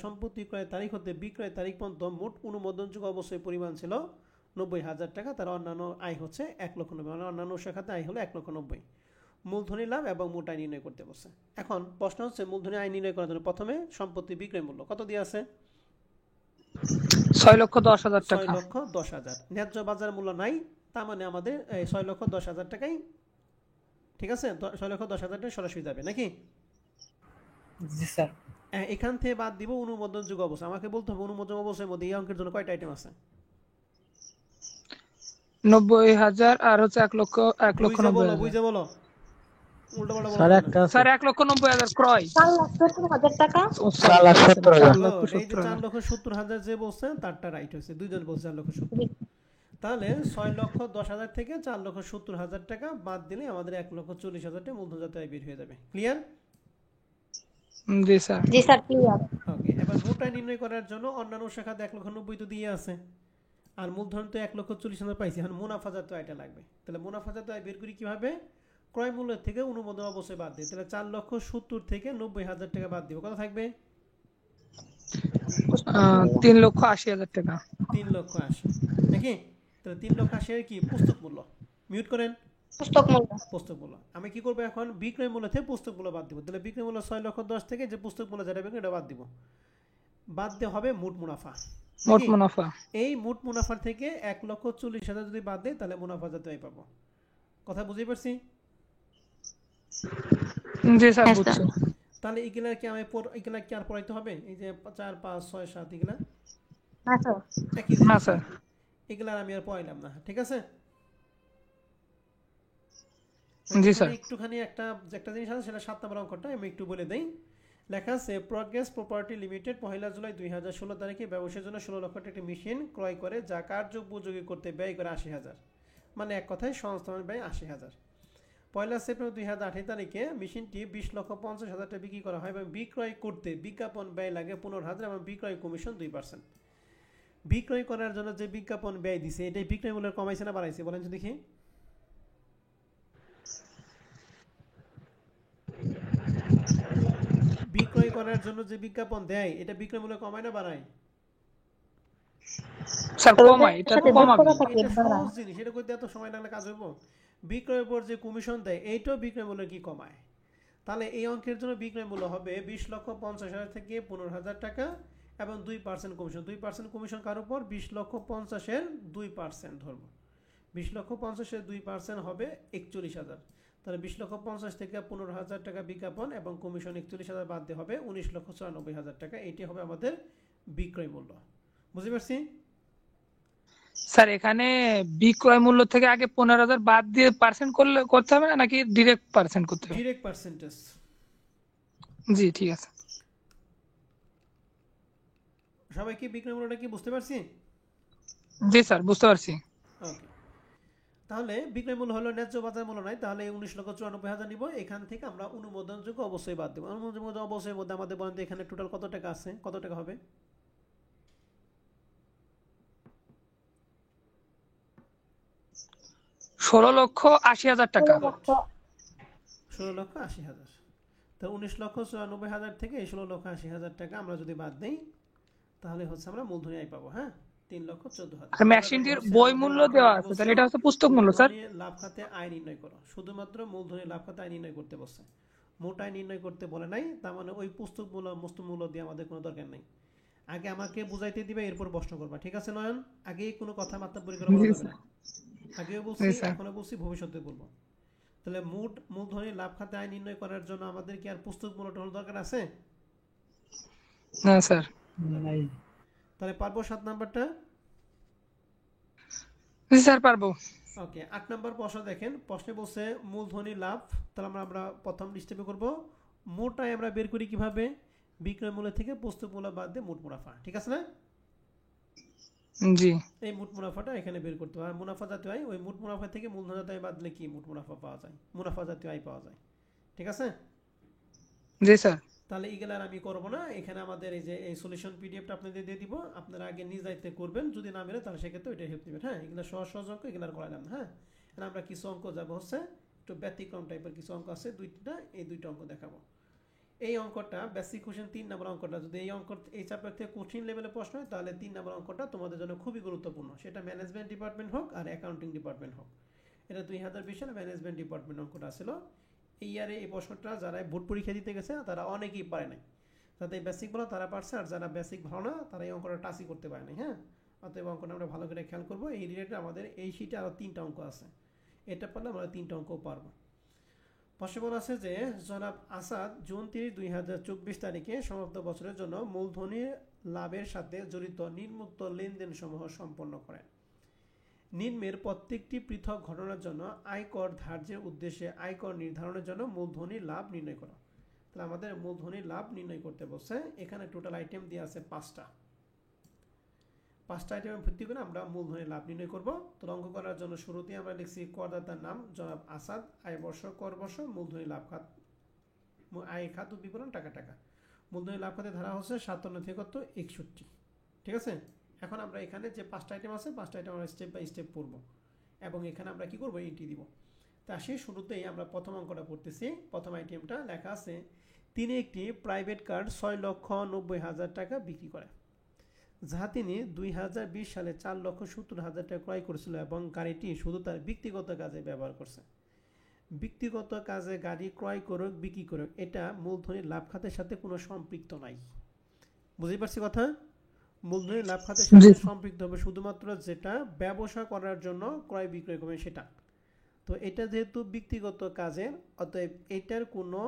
সম্পত্তি ক্রয়ের তারিখ হতে বিক্রয় তারিখ পর্যন্ত মোট অনুমোদনযোগ্য অবশ্যই পরিমাণ ছিল 90,000 টাকা। তার অন্যান্য আয় হচ্ছে 1,90,000, মানে অন্যান্য শাখাতে আয় হলো 1,90,000। মূলধনী লাভ এবং মোট আয় নির্ণয় করতে বসে। এখন প্রশ্ন হচ্ছে মূলধনী আয় নির্ণয় করার জন্য প্রথমে সম্পত্তি বিক্রয় মূল্য কত দিয়ে আছে? 6,10,000 টাকা। 6,10,000। ন্যায্য বাজার মূল্য নাই, তার মানে আমাদের 6,10,000 টাকাই, ঠিক আছে? 6,10,000 টাকা সরাসরি যাবে, নাকি? জি স্যার। এখান থেকে বাদ দিব অনুমোদনযোগ্য অবস্থা। আমাকে বলতে হবে অনুমোদন অবস্থার মধ্যে এই অঙ্কের জন্য কয়টা আইটেম আছে? 90,000 আর হচ্ছে 1,90,000। বুঝে বলো, উল্টাপাল্টা বলো স্যার না। একটা স্যার 1,90,000 ক্রয়। 4,70,000 টাকা। 4,70,000। এই যে 4,70,000 যে বলছেন তারটা রাইট হয়েছে, দুইজন বলছে 4,70,000। তাহলে 6,10,000 থেকে 4,70,000 টাকা বাদ দিলে আমাদের 1,40,000 টাকা মূলধনজাত আয় বের হয়ে যাবে। ক্লিয়ার? জি স্যার। জি স্যার ক্লিয়ার। ওকে, এবার মোট আয় নির্ণয় করার জন্য অন্যান্য শাখাতে 1,90,000 তো দিয়ে আছে, আর মূলধন তো 1,40,000 পাইছি, এখন মুনাফাজাত আয়টা লাগবে। তাহলে মুনাফাজাত আয় বের করি কিভাবে? ক্রয় মূল্যের থেকে অনুমোদন অবশ্যই বাদ দিই। তাহলে 4,70,000 থেকে 90,000 টাকা বাদ দিব, কত থাকবে? 3,80,000 টাকা। 3,80,000 নাকি? তাহলে 3,80,000 কি পুস্তক মূল্য, মিউট করেন, পুস্তক মূল্য। পুস্তক মূল্য। আমি কি করবো এখন? বিক্রয় মূল্য থেকে পুস্তক মূল্য বাদ দিব। তাহলে বিক্রয় মূল্য 6,10,000 থেকে যে পুস্তক মূল্য যেটা বের এটা বাদ দিব, বাদ দিয়ে হবে মোট মুনাফা। মোট মুনাফা। এই মোট মুনাফার থেকে 1,40,000 যদি বাদ দেয় তাহলে মুনাফা জাত আয় পাবো। কথা বুঝতে পারছি? জি স্যার বুঝছি। তাহলে এগুলা কি আমি এগুলা কি আর পড়াইতে হবে? এই যে 4, 5, 6, 7 এগুলা না স্যার। একই না জিনিস, স্যার। এগুলা আমি আর পড়াইলাম না, ঠিক আছে? জি স্যার। একটুখানি একটা জিনিস আছে, সেটা 7 নম্বর অঙ্কটা আমি একটু বলে দেই। লেখা আছে প্রগ্রেস প্রপার্টি লিমিটেড 1 জুলাই 2016 তারিখে ব্যবসার জন্য 16 লক্ষ টাকা একটি মেশিন ক্রয় করে, যা কার্য উপযোগী করতে ব্যয় করে 80,000, মানে এক কথায় সংস্থানের ব্যয় 80,000। 1 সেপ্টেম্বর 2018 তারিখে মেশিনটি 20,50,000 টাকা বিক্রি করা হয় এবং বিক্রয় করতে বিজ্ঞাপন ব্যয় লাগে 15,000 এবং বিক্রয় কমিশন 2%। বিক্রয় করার জন্য যে বিজ্ঞাপন ব্যয় দিছে এটাই বিক্রয় মূল্য কমাইছে না বাড়াইছে? বলেন তো দেখি। বিক্রয় করার জন্য যে বিজ্ঞাপন দেয় এটা বিক্রয় মূল্য কমায় না বাড়ায়? স্যার কমায়, এটা তো কমাবে। এটা সহজ জিনিস, এটা করতে এত সময় লাগলে কাজ হইব? বিক্রয়ের পর যে কমিশন দেয় এইটাও বিক্রয় মূল্য কি কমায়? তাহলে এই অঙ্কের জন্য বিক্রয় মূল্য হবে 20,50,000 থেকে 15,000 টাকা এবং 2% কমিশন। 2% কমিশন কার উপর? 20,50,000 এর 2% ধরবো। 20,50,000 এর 2% হবে 41,000। তাহলে 20,50,000 থেকে 15,000 টাকা বিজ্ঞাপন এবং কমিশন 41,000 বাদ দিয়ে হবে 19,94,000 টাকা। এটি হবে আমাদের বিক্রয় মূল্য। বুঝতে পারছি? স্যার এখানে বিক্রয় মূল্য থেকে আগে 15,000 বাদ দিয়ে পার্সেন্ট করতে হবে না, নাকি ডিরেক্ট পার্সেন্ট করতে হবে? Direct percentage. জি ঠিক আছে। সবাই কি বিক্রয় মূল্যটা কি বুঝতে পারছি? জি স্যার বুঝতে পারছি। ওকে, তাহলে বিক্রয় মূল্য হলো ন্যায্য বাজার মূল্য নাই, তাহলে 19,94,000 নিব। এখান থেকে আমরা অনুমোদনযোগ্য অবশ্যই বাদ দেবো। অনুমোদনযোগ্য অবশ্যই মধ্যে আমাদের বলেন তো এখানে টোটাল কত টাকা আছে, কত টাকা হবে? 16,80,000 টাকা। 16,80,000। তো 19,94,000 থেকে এই 16,80,000 টাকা আমরা যদি বাদ দেই তাহলে হচ্ছে আমরা মূলধনী আয় পাবো। হ্যাঁ, 3,14,000। আর মেশিনটির বই মূল্য দেওয়া আছে, তাহলে এটা হচ্ছে পুস্তক মূল্য স্যার। লাভ খাতে আয় নির্ণয় করো, শুধুমাত্র মূলধনী লাভ খাতে আয় নির্ণয় করতে বলছে, মোট আয় নির্ণয় করতে বলে নাই। তার মানে ওই পুস্তক মূল্য দিয়ে আমাদের কোনো দরকার নাই। আগে আমাকে বুঝাইতে দিবে, এরপর প্রশ্ন করবা, ঠিক আছে নয়ন? আগে কোনো কথাবার্তা পরিকল্পনা বলা যাবে না। আগেও বলছি, এখনো বলছি, ভবিষ্যতে বলবো। তাহলে মূলধনী লাভ খাতে আয় নির্ণয় করার জন্য আমাদের কি আর পুস্তক মূল্যটা দরকার আছে? না স্যার। তাহলে পারবো 7 নাম্বারটা? জি স্যার পারবো। ওকে, 8 নাম্বার প্রশ্ন দেখেন। প্রশ্নে বলছে মূলধনী লাভ। তাহলে আমরা প্রথম স্টেপে করব মোট আয় আমরা বের করি কিভাবে? বিক্রয় মূল্য থেকে পুস্তক মূল্য বাদ দিয়ে মোট মুনাফা, ঠিক আছে না? জি। এই মোট মুনাফাটা এখানে বের করতে হবে। আর মুনাফা জাতীয় আয়, ওই মোট মুনাফা থেকে মূলধন জাতীয় আয় বাদ দিলে কি মোট মুনাফা পাওয়া যায়, মুনাফা জাতীয় আয় পাওয়া যায়, ঠিক আছে? জি স্যার। তাহলে এগুলা আমি করব না, এখানে আমাদের এই যে এই সলিউশন পিডিএফটা আপনাদের দিয়ে দিব, আপনারা আগে নিজ দায়িত্বে করবেন। যদি না মেলে তাহলে সেক্ষেত্রে ওইটা হেল্প নেবেন। হ্যাঁ, এগুলো সহজ সহজ অঙ্ক, এগুলো করালাম না। হ্যাঁ, এখন আমরা কিছু অঙ্ক যাব হচ্ছে একটু ব্যতিক্রম টাইপের কিছু অঙ্ক আছে, দুইটা, এই দুইটা অঙ্ক দেখাবো। এই অঙ্কটা বেসিক কোশ্চেন 3 নম্বর অঙ্কটা, যদি এই চ্যাপ্টার থেকে কঠিন লেভেলে প্রশ্ন হয় তাহলে 3 নম্বর অঙ্কটা তোমাদের জন্য খুবই গুরুত্বপূর্ণ। সেটা ম্যানেজমেন্ট ডিপার্টমেন্ট হোক আর অ্যাকাউন্টিং ডিপার্টমেন্ট হোক। এটা 2020 সালে ম্যানেজমেন্ট ডিপার্টমেন্ট অঙ্কটা ছিল। এই ইয়ারে এই প্রশ্নটা যারা বোর্ড পরীক্ষা দিতে গেছে তারা অনেকেই পারে নাই। যাদের বেসিক ভালো তারা পারছে, আর যারা বেসিক ভালো না তারা এই অঙ্কটা টাচই করতে পারে নাই। হ্যাঁ, অতএব অঙ্কটা আমরা ভালো করে খেয়াল করবো। এই রিলেটেড আমাদের এই শীটে আরও 3টা অঙ্ক আছে, এটা পারলে আমরা 3টা অঙ্কও পারবো। পসিবল আছে যে জনাব আসাদ জুন 30, 2024 তারিখে সমাপ্ত বছরের জন্য মূলধনী লাভের সাথে জড়িত নিম্নোক্ত লেনদেন সমূহ সম্পন্ন করেন। নিম্নের প্রত্যেকটি পৃথক ঘটনার জন্য আয়কর ধার্যের উদ্দেশ্যে আয়কর নির্ধারণের জন্য মূলধনী লাভ নির্ণয় করো। তাহলে আমাদের মূলধনী লাভ নির্ণয় করতে বলছে। এখানে টোটাল আইটেম দিয়ে আছে 5টা। 5টা আইটেমের ভিত্তি করে আমরা মূলধনের লাভ নির্ণয় করব। তো অঙ্ক করার জন্য শুরুতেই আমরা লিখছি করদাতার নাম জনাব আসাদ, আয় বর্ষ, কর বর্ষ, মূলধনী লাভ খাত, আয় খাত ও বিবরণ টাকা টাকা। মূলধনী লাভ খাতে ধারা হচ্ছে 57 থেকে কত 61। ঠিক আছে, এখন আমরা এখানে যে 5টা আইটেম আছে 5টা আইটেম আমরা স্টেপ বাই স্টেপ পড়ব এবং এখানে আমরা কি করব এন্ট্রি দিব। তা সেই শুরুতেই আমরা প্রথম অঙ্কটা পড়তেছি। প্রথম আইটেমটা লেখা আছে তিনি একটি প্রাইভেট কার 6,90,000 টাকা বিক্রি করে, যাহা তিনি 2020 সালে 4,70,000 টাকা ক্রয় করেছিল এবং গাড়িটি শুধু তার ব্যক্তিগত কাজে ব্যবহার করছে। ব্যক্তিগত কাজে গাড়ি ক্রয় করুক বিক্রি করুক এটা মূলধনের লাভ খাতের সাথে কোনো সম্পৃক্ত নাই। বুঝতে পারছি কথা? মূলধনের লাভ খাতের সাথে সম্পৃক্ত হবে শুধুমাত্র যেটা ব্যবসা করার জন্য ক্রয় বিক্রয় করবে সেটা। তো এটা যেহেতু ব্যক্তিগত কাজের, অতএব এটার কোনো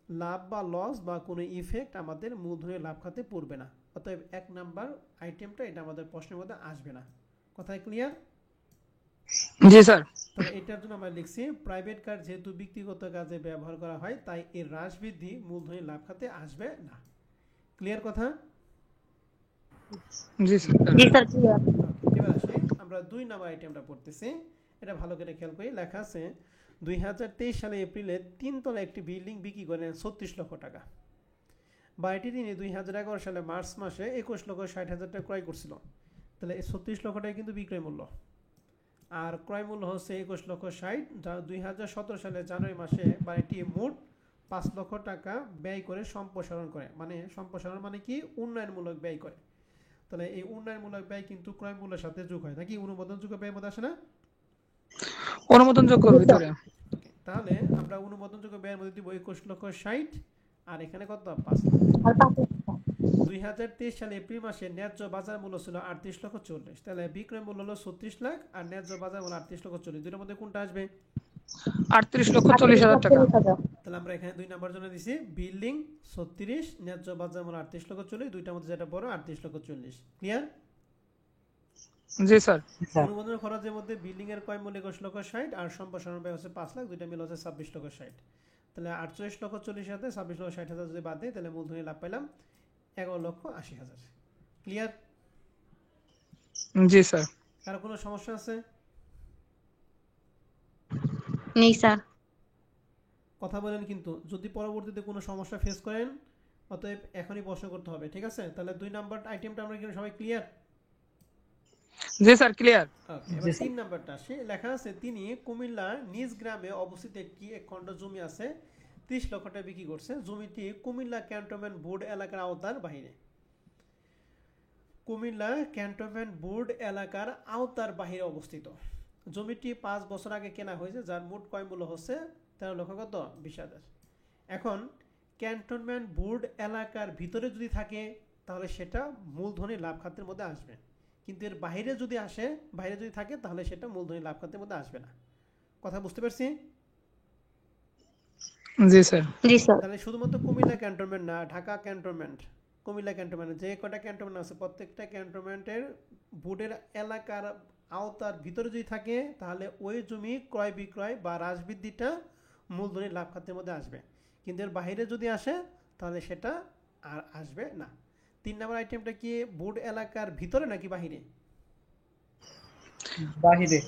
লাভ বা লস বা কোনো ইফেক্ট আমাদের মূলধনের লাভ খাতে পড়বে না। অতএব 1 নাম্বার আইটেমটা এটা আমাদের প্রশ্নের মধ্যে আসবে না। কথায় ক্লিয়ার? জি স্যার। তাহলে এটার জন্য আমরা লিখছি প্রাইভেট কার যেহেতু ব্যক্তিগত কাজে ব্যবহার করা হয় তাই এর হ্রাস বৃদ্ধি মূলধনের লাভ খাতে আসবে না। ক্লিয়ার কথা? জি স্যার। জি স্যার ক্লিয়ার। এবার আসি আমরা 2 নাম্বার আইটেমটা পড়তেছি। এটা ভালো করে খেয়াল করি। লেখা আছে 2023 সালে এপ্রিলে 3 তলা একটি বিল্ডিং বিক্রি করেন 36 লক্ষ টাকা। বাড়িটি তিনি 2011 সালে মার্চ মাসে 21,60,000 টাকা ক্রয় করছিল। তাহলে এই 36 লক্ষ টাকা কিন্তু বিক্রয় মূল্য, আর ক্রয় মূল্য হচ্ছে 21,60,000, যা 2017 সালে জানুয়ারি মাসে বাড়িটি মোট 5 লক্ষ টাকা ব্যয় করে সম্প্রসারণ করে। মানে সম্প্রসারণ মানে কি উন্নয়নমূলক ব্যয় করে। তাহলে এই উন্নয়নমূলক ব্যয় কিন্তু ক্রয় মূল্যের সাথে যোগ হয় নাকি অনুমোদনযোগ্য ব্যয়ের মধ্যে আসে না? অনুমোদনযোগ্য ভিতরে। তাহলে আমরা অনুমোদনযোগ্য ব্যয়ের মধ্যে দিব 21,60,000 আর এখানে কত 5 লাখ। আর 5 লাখ। 2023 সালে এপ্রিল মাসে ন্যায্য বাজার মূল্য ছিল 38,40,000। তাহলে বিক্রয় মূল্য হলো 36 লাখ আর ন্যায্য বাজার মূল্য 38,40,000। দুটোর মধ্যে কোনটা আসবে? 38,40,000 টাকা। তাহলে আমরা এখানে 2 নাম্বার জন্য দিছি বিল্ডিং 36, ন্যায্য বাজার মূল্য 38,40,000, দুইটার মধ্যে যেটা বড় 38,40,000। ক্লিয়ার? জি স্যার। অনুমোদনের খরচের মধ্যে বিল্ডিং এর ক্রয় মূল্য 21,60,000 আর সম্প্রসারণ ব্যয় হচ্ছে 5 লাখ, দুইটা মিলে হচ্ছে 26,60,000। তাহলে 48,40,000 সাথে 26,60,000 যদি বাদ দেই তাহলে মূলধনী লাভ পাইলাম 11,80,000। ক্লিয়ার? জি স্যার। কারো কোনো সমস্যা আছে? নেই স্যার। কথা বলেন কিন্তু, যদি পরবর্তীতে কোনো সমস্যা ফেস করেন অতএব এখনই প্রশ্ন করতে হবে। ঠিক আছে? তাহলে 2 নাম্বার আইটেমটা আমরা কি সবাই ক্লিয়ার? জি স্যার ক্লিয়ার। ওকে, এবার 3 নাম্বারটা আসে। লেখা আছে তিনি কুমিল্লা নিজ গ্রামে অবস্থিত একটি এক খণ্ড জমি আছে 30 লক্ষ টাকা বিক্রি করছে। জমিটি কুমিল্লা ক্যান্টনমেন্ট বোর্ড এলাকার আওতার বাইরে। কুমিল্লা ক্যান্টনমেন্ট বোর্ড এলাকার আওতার বাইরে অবস্থিত। জমিটি 5 বছর আগে কেনা হয়েছে, যার মোট ক্রয় মূল্য হচ্ছে 13 লক্ষ কত 20,000। এখন ক্যান্টনমেন্ট বোর্ড এলাকার ভিতরে যদি থাকে তাহলে সেটা মূলধনী লাভ খাতের মধ্যে আসবে, কিন্তু এর বাইরে যদি আসে, বাইরে যদি থাকে তাহলে সেটা মূলধনী লাভ খাতের মধ্যে আসবে না। কথা বুঝতে পারছি? জি স্যার। জি স্যার। তাহলে শুধুমাত্র কুমিল্লা ক্যান্টনমেন্ট না, ঢাকা ক্যান্টনমেন্ট, কুমিল্লা ক্যান্টনমেন্ট, যে কটা ক্যান্টনমেন্ট আছে প্রত্যেকটা ক্যান্টনমেন্টের বোর্ডের এলাকার আওতার ভিতরে যদি থাকে তাহলে ওই জমি ক্রয় বিক্রয় বা হ্রাস বৃদ্ধিটা মূলধনী লাভ খাতের মধ্যে আসবে, কিন্তু এর বাইরে যদি আসে তাহলে সেটা আর আসবে না। 3 নম্বর আইটেমটা কি বোর্ড এলাকার ভিতরে নাকি বাহিরে? বাহিরে।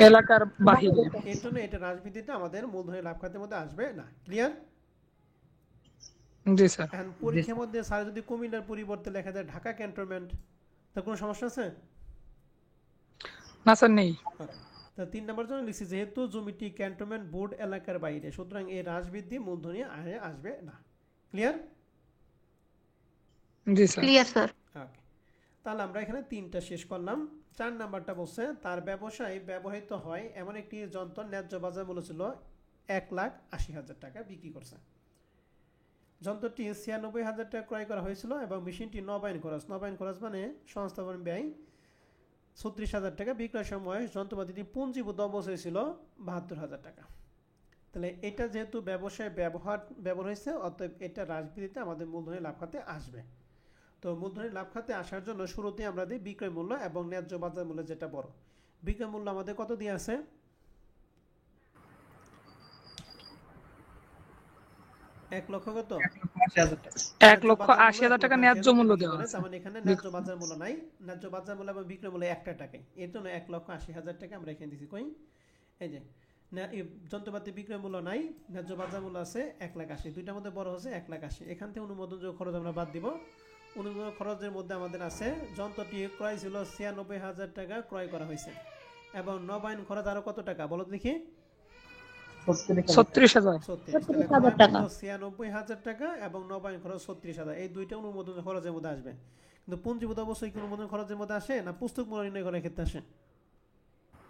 এলাকার বাহিরে। এর জন্য এটা হ্রাস বৃদ্ধিটা আমাদের মূলধনী লাভ খাতের মধ্যে আসবে না। ক্লিয়ার? জি স্যার। এখন পরীক্ষার মধ্যে স্যার যদি কুমিল্লার পরিবর্তে লেখা যায় ঢাকা ক্যান্টনমেন্ট, তার কোনো সমস্যা আছে? না স্যার নেই। তা 3 নম্বর জন্য লিখছি যেহেতু জমিটি ক্যান্টনমেন্ট বোর্ড এলাকার বাইরে, সুতরাং এই হ্রাস বৃদ্ধি মূলধনী আয়ে আসবে না। ক্লিয়ার? জি স্যার। Clear sir. ওকে, তাহলে আমরা এখানে 3টা শেষ করলাম। 4 নাম্বারটা বলছে তার ব্যবসায় ব্যবহৃত হয় এমন একটি যন্ত্র ন্যায্য বাজার মূল্য ছিল 1,80,000 টাকা বিক্রি করছে। যন্ত্রটি 96,000 টাকা ক্রয় করা হয়েছিল এবং মেশিনটি নবায়ন খরচ মানে সংস্থাপন ব্যয় 36,000 টাকা। বিক্রয় সময় যন্ত্রপাতিটি পুঞ্জীভূত অবস্থায় ছিল 72,000 টাকা। তাহলে এটা যেহেতু ব্যবসায় ব্যবহার হয়েছে অতএব এটা হ্রাস বৃদ্ধিতে আমাদের মূলধনী লাভ খাতে আসবে। তো মূলধনী লাভ খাতে আসার জন্য শুরুতে আমরা দিই বিক্রয় মূল্য এবং ন্যায্য বাজার মূল্য যেটা বড়। বিক্রয় মূল্য আমাদের কত দিয়ে আছে? 1 লক্ষ কত? 1,80,000 টাকা। 1,80,000 টাকা ন্যায্য মূল্য বিক্রি দেওয়া করে, আছে। তার মানে এখানে ন্যায্য বাজার মূল্য নাই, ন্যায্য বাজার মূল্য এবং বিক্রয় মূল্য একটা টাকায়, এর জন্য 1,80,000 টাকা আমরা এখানে দিছি। কই এই যে এই যন্ত্রপাতি বিক্রয় মূল্য নাই, ন্যায্য বাজার মূল্য আছে 1,80,000, দুইটার মধ্যে বড় হচ্ছে 1,80,000। এখান থেকে অনুমোদনযোগ্য খরচ আমরা বাদ দিব। অনুমোদন খরচের মধ্যে আমাদের আছে যন্ত্রটি ক্রয় ছিল 96,000 টাকা ক্রয় করা হয়েছে, এবং নবায়ন খরচ আরো কত টাকা বলো দেখি? 36,000। 36। তাহলে 36,000 ক্রয় টাকা। মূল্য 96,000 টাকা এবং নবায়ন খরচ 36,000, এই দুইটা অনুমোদন খরচের মধ্যে আসবে। কিন্তু পুঞ্জীভূত অবশ্যই কি অনুমোদন খরচের মধ্যে আসে না পুস্তক মূল্য নির্ণয় করার ক্ষেত্রে আসে?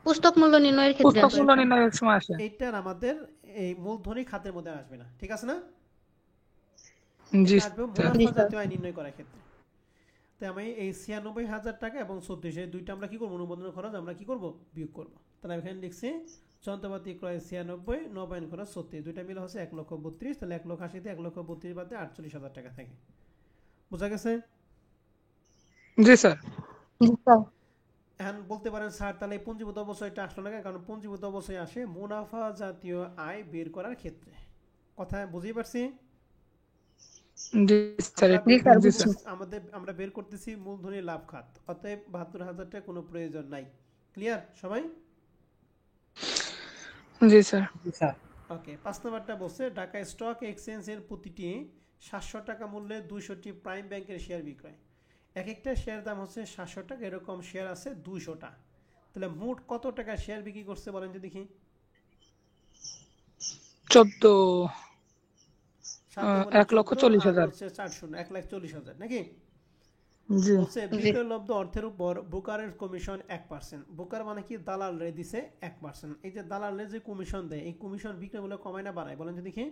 পুস্তক মূল্য নির্ণয়ের ক্ষেত্রে পুস্তক আসে। মূল্য নির্ণয়ের সময় আসে। এইটার আমাদের এই মূলধনী খাতের মধ্যে আসবে না, ঠিক আছে না? জি এটা আসবে স্যার। জি, মুনাফা স্যার। জাতীয় আয় নির্ণয় করার ক্ষেত্রে। তাই আমি এই 96,000 টাকা এবং 36, এই দুইটা আমরা কি করবো, অনুমোদন খরচ আমরা কি করব, বিয়োগ করব। তাহলে আমি এখানে লিখছি যন্ত্রপাতি ক্রয় 96, নবায়ন খরচ 36, দুইটা মিলে হচ্ছে 1,32,000। তাহলে 1,80,000 তে 1,32,000 বাদে 48,000 টাকা থাকে। বোঝা গেছে? জি স্যার। জি, স্যার। এখন বলতে পারেন স্যার তাহলে এই পুঞ্জীভূত অবশ্যইটা আসলো না কেন? কারণ পুঞ্জীভূত অবশ্যই আসে মুনাফা জাতীয় আয় বের করার ক্ষেত্রে। কথা বুঝতেই পারছি? জি স্যার। আমরা জি, বের স্যার, করতেছি বুঝছি। আমরা বের করতেছি মূলধনী লাভ খাত, অতএব 72,000 টাকা কোনো প্রয়োজন নাই। ক্লিয়ার সবাই? জি স্যার। জি স্যার। ওকে, 5 নাম্বারটা বলছে ঢাকা স্টক এক্সচেঞ্জের প্রতিটি 700 টাকা মূল্যে 200টি প্রাইম ব্যাংকের শেয়ার বিক্রয়। এক একটা শেয়ার দাম হচ্ছে 700 টাকা, এরকম শেয়ার আছে 200টা। তাহলে মোট কত টাকা শেয়ার বিক্রি করছে বলেন তো দেখি? 14 7 দুগুণে 14 আর 1,40,000। হচ্ছে 4 1,40,000 নাকি? জি বলছে জি। বিক্রয়লব্ধ অর্থের উপর ব্রোকারের কমিশন 1%। ব্রোকার মানে কি? দালাল রে দিছে 1%। এই যে দালাল রে যে কমিশন দেয়, এই কমিশন বিক্রয় মূল্য কমায় না বাড়ায় বলেন তো দেখি?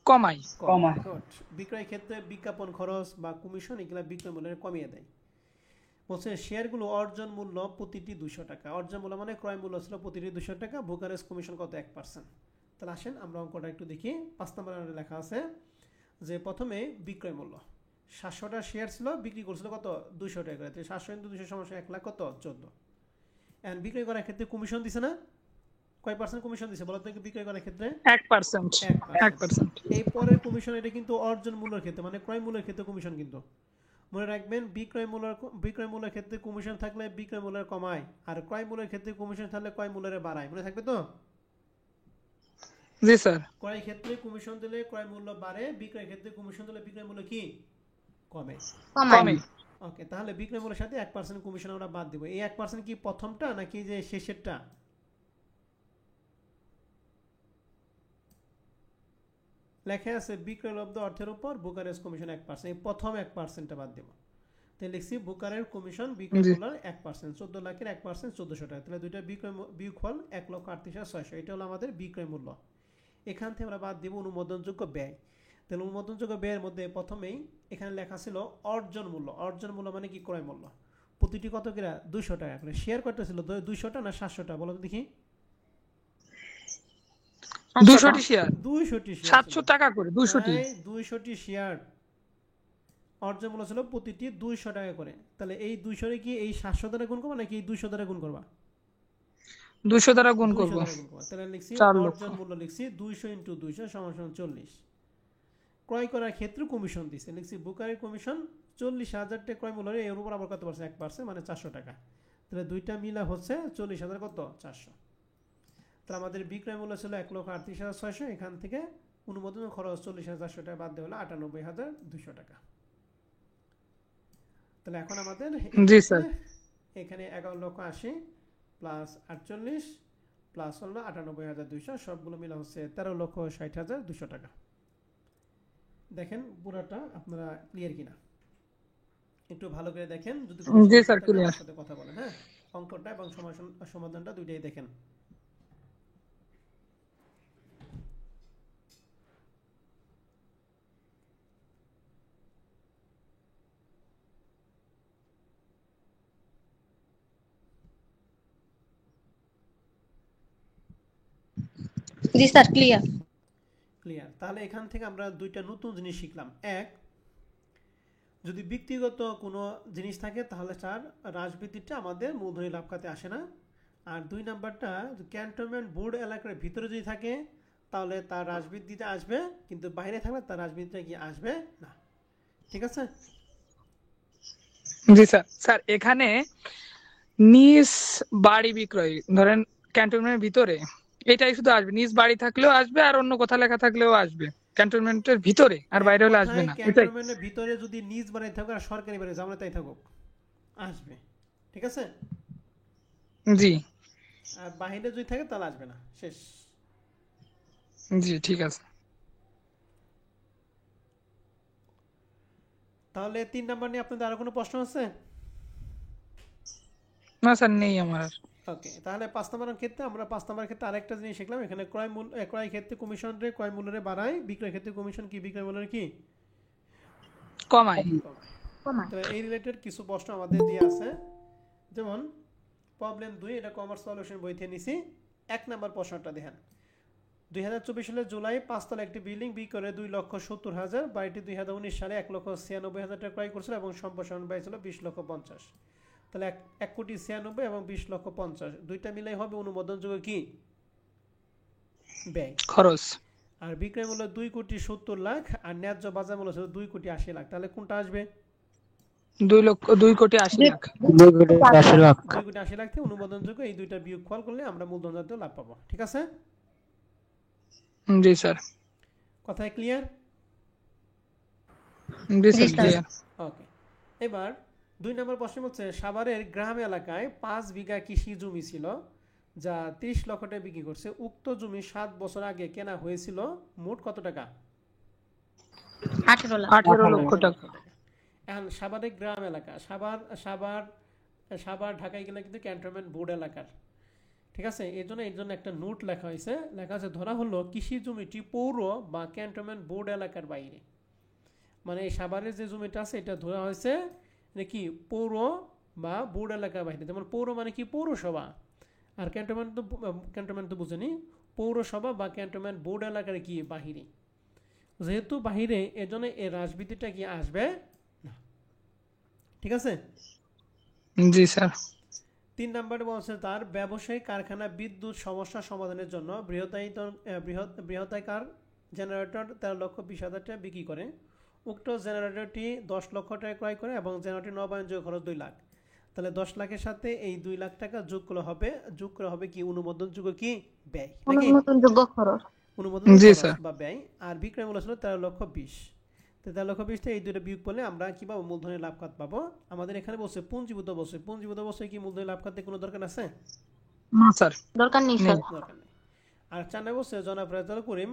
কমাই। কমায়। Good. বিক্রয় ক্ষেত্রে বিজ্ঞাপন খরচ বা কমিশন এগুলা বিক্রয় মূল্য কমিয়ে দেয়। বলছে শেয়ারগুলো অর্জন মূল্য প্রতিটি 200 টাকা। অর্জন মূল্য মানে ক্রয় মূল্য ছিল প্রতিটি 200 টাকা, ব্রোকারেজ কমিশন কত? 1%। তাহলে আসেন আমরা অঙ্কটা একটু দেখি। 5 নম্বরে লেখা আছে যে প্রথমে বিক্রয় মূল্য 700টা শেয়ার ছিল, বিক্রি করছিল কত? 200 টাকা করে। 700 × 200 সমান 1 লাখ কত? 14। এখন বিক্রয় করার ক্ষেত্রে কমিশন দিছে না? কয় পার্সেন্ট কমিশন দিছে বলো তো বিক্রয় করার ক্ষেত্রে? 1%। 1%। এই পরের কমিশন এটা কিন্তু অর্জন মূল্যের ক্ষেত্রে মানে ক্রয় মূল্যের ক্ষেত্রে কমিশন, কিন্তু মনে রাখবেন বিক্রয় মূল্যের ক্ষেত্রে কমিশন থাকলে বিক্রয় মূল্যের কমায়, আর ক্রয় মূল্যের ক্ষেত্রে কমিশন থাকলে ক্রয় মূল্যের বাড়ায়। মনে থাকবে তো? জি স্যার। ক্রয় ক্ষেত্রে কমিশন দিলে ক্রয় মূল্য বাড়ে, বিক্রয় ক্ষেত্রে কমিশন দিলে বিক্রয় মূল্য কি কমে? কমে। ওকে, তাহলে বিক্রয় মূল্যের সাথে 1% কমিশন আমরা বাদ দিব। এই 1% কি প্রথমটা নাকি যে শেষেরটা? লেখা আছে বিক্রয়লব্ধ অর্থের উপর ব্রোকারেজ কমিশন 1%, এই প্রথম 1%টা বাদ দেব। তাই লিখছি ব্রোকারের কমিশন বিক্রয় জি। মূল্যের 1%, 14 লাখের 1% 1400 টাকা। তাহলে দুইটা বিয়োগফল 1,38,600, এটা হলো আমাদের বিক্রয় মূল্য। এখান থেকে আমরা বাদ দেব অনুমোদনযোগ্য ব্যয়। তাহলে অনুমোদনযোগ্য ব্যয়ের মধ্যে প্রথমেই এখানে লেখা ছিল অর্জন মূল্য। অর্জন মূল্য মানে কি? ক্রয় মূল্য। প্রতিটি কত করে? 200 টাকা করে। শেয়ার কয়টা ছিল? 200টা না 700টা বলো তো দেখি? 200টি শেয়ার। 200টি শেয়ার ছিল। 700 টাকা করে 200টি। 200টি শেয়ার। অর্জন মূল্য ছিল প্রতিটি 200 টাকা করে। তাহলে এই 200 কি এই 700 দ্বারা গুণ করবা নাকি এই 200 দ্বারা গুণ করবা? 200 দ্বারা গুণ 200 করব। দ্বারা গুণ করবা। তাহলে লিখছি 4 লক্ষ। অর্জন মূল্য লিখছি 200 × 200 = 40। ক্রয় করার ক্ষেত্রে কমিশন দিছে, লিখছি বুকারের কমিশন 40,000 টাকা ক্রয় মূল্য, এর উপর আবার কত পার্সেন্ট? 1% মানে 400 টাকা। তাহলে দুইটা মিলা হচ্ছে 40,000 কত? 400। তাহলে আমাদের বিক্রয় মূল্য ছিল 1,38,600, এখান থেকে অনুমোদন খরচ 40,400 টাকা বাদ দেওয়া হলো 98,200 টাকা। তাহলে এখন আমাদের জি স্যার। এখানে 11,80,000 প্লাস 48 প্লাস হলো 98,200, সবগুলো মিলা হচ্ছে 13,60,200 টাকা। দেখেন পুরোটা আপনারা ক্লিয়ার কিনা, একটু ভালো করে দেখেন। যদি কোনো জি সমস্যা স্যার, থাকে ক্লিয়ার। আমার সাথে কথা বলেন। হ্যাঁ, অঙ্কটা এবং সমাধানটা দুইটাই দেখেন। জি স্যার, ক্লিয়ার। ক্লিয়ার। তাহলে এখান থেকে আমরা দুইটা নতুন জিনিস শিখলাম। এক, যদি ব্যক্তিগত কোনো জিনিস থাকে তাহলে তার রাজবৃত্তিটা আমাদের মূলধনী লাভ খাতে আসে না। আর 2 নাম্বারটা ক্যান্টনমেন্ট বোর্ড এলাকার ভিতরে যদি থাকে তাহলে তার হ্রাসবৃদ্ধিটা আসবে, কিন্তু বাইরে থাকলে তার হ্রাসবৃদ্ধিটা কি আসবে না। ঠিক আছে? জি স্যার। স্যার এখানে নিজ বাড়ি বিক্রয় ধরেন ক্যান্টনমেন্টের ভিতরে এটাই শুধু আসবে, নিজ বাড়ি থাকলেও আসবে আর অন্য কোথাও লেখা থাকলেও আসবে, ক্যান্টনমেন্টের ভিতরে আর বাইরে হলে আসবে কোথায় না, এটাই? ক্যান্টনমেন্টের ভিতরে যদি নিজ বাড়ি থাকুক আর সরকারি বাড়ি যেমন তাই থাকুক আসবে। ঠিক আছে? জি আর বাইরে যদি থাকে তাহলে আসবে না, শেষ। জি ঠিক আছে। তাহলে 3 নাম্বার নিয়ে আপনাদের আরো কোনো প্রশ্ন আছে? না স্যার নেই আমার আর। ওকে, তাহলে 5 নম্বরের ক্ষেত্রে আমরা 5 নম্বরের ক্ষেত্রে আরেকটা জিনিস শিখলাম। এখানে ক্রয় ক্ষেত্রে কমিশন রে ক্রয় মূল্যে বাড়ায়, বিক্রয় ক্ষেত্রে কমিশন কি বিক্রয় মূল্যের কি কমাই। তো এই রিলেটেড কিছু প্রশ্ন আমাদের দিয়ে আছে। যেমন প্রবলেম 2, এটা কমার্স সলিউশন বই থেকে নিছি। 1 নাম্বার প্রশ্নটা দেখেন। 2024 সালের জুলাই 5 তলা একটি বিল্ডিং বিক্রি করে 2,70,000, বাড়িটি 2019 সালে 1,96,000 টাকা ক্রয় করেছিল এবং সম্প্রসারণ ব্যয় ছিল 20,50,000। তাহলে 1,96,000 এবং 20,50,000 দুইটা মিলাই হবে অনুমোদনযোগ্য কি ব্যয়। খরচ। আর বিক্রয় মূল্য 2,70,00,000 আর ন্যায্য বাজার মূল্য ছিল 2,80,00,000। তাহলে কোনটা আসবে? 2,80,00,000। 2,80,00,000। 2,80,00,000 থেকে অনুমোদনযোগ্য এই দুইটা বিয়োগফল করলে আমরা মূলধন জাতীয় লাভ পাবো। ঠিক আছে? জি স্যার। কথায় ক্লিয়ার? জি জি স্যার স্যার। ক্লিয়ার। ওকে, এবার 2 নম্বর প্রশ্ন হচ্ছে সাভারের গ্রাম এলাকায় 5 বিঘা কৃষি জমি ছিল যা 30 লক্ষ টাকা বিক্রি করছে। উক্ত জমি 7 বছর আগে কেনা হয়েছিল মোট কত টাকা? 18 লাখ। 18 লক্ষ টাকা। এখন সাভারের গ্রাম এলাকা, সাভার ঢাকায় গেলে কিন্তু ক্যান্টনমেন্ট বোর্ড এলাকার। ঠিক আছে? এর জন্য একটা নোট লেখা হয়েছে। লেখা আছে ধরা হলো কৃষি জমিটি পৌর বা ক্যান্টনমেন্ট বোর্ড এলাকার বাইরে। মানে এই সাভারের যে জমিটা আছে এটা ধরা হয়েছে কি পৌর বা বোর্ড এলাকার বাইরে। যেমন পৌর মানে কি পৌরসভা, আর ক্যান্টনমেন্ট তো বুঝেনি, পৌরসভা বা ক্যান্টনমেন্ট বোর্ড এলাকার কি বাহিরে। যেহেতু বাহিরে এর জন্য এই হ্রাসবৃদ্ধিটা কি আসবে না। ঠিক আছে? জি স্যার। 3 নম্বরে বলছে তার ব্যবসায়িক কারখানা বিদ্যুৎ সমস্যা সমাধানের জন্য বৃহদায়কার জেনারেটর 13,20,000 টাকা বিক্রি করে। উক্ত জেনারেটরটি 10 লক্ষ টাকা ক্রয় করে এবং জেনারেটর নবায়নযোগ্য খরচ 2 লাখ। তাহলে 10 লাখের সাথে এই 2 লাখ টাকা যোগ করা হবে কি অনুমোদনযোগ্য কি ব্যয় নাকি অনুমোদনযোগ্য খরচ। অনুমোদনযোগ্য জি খরচ স্যার। বা ব্যয়। আর বিক্রয় মূল্য ছিল 13,20,000। তো 13,20,000 থেকে এই দুটো বিয়োগ করলে আমরা কি পাবো? মূলধনের লাভ খাত পাবো। আমাদের এখানে বলছে পুঞ্জীভূত বছর কি মূলধনের লাভ খাতে কোনো দরকার আছে? না স্যার। দরকার নেই স্যার। দরকার নেই। আর 4 নম্বর বলছে জনাব রাজাউল করিম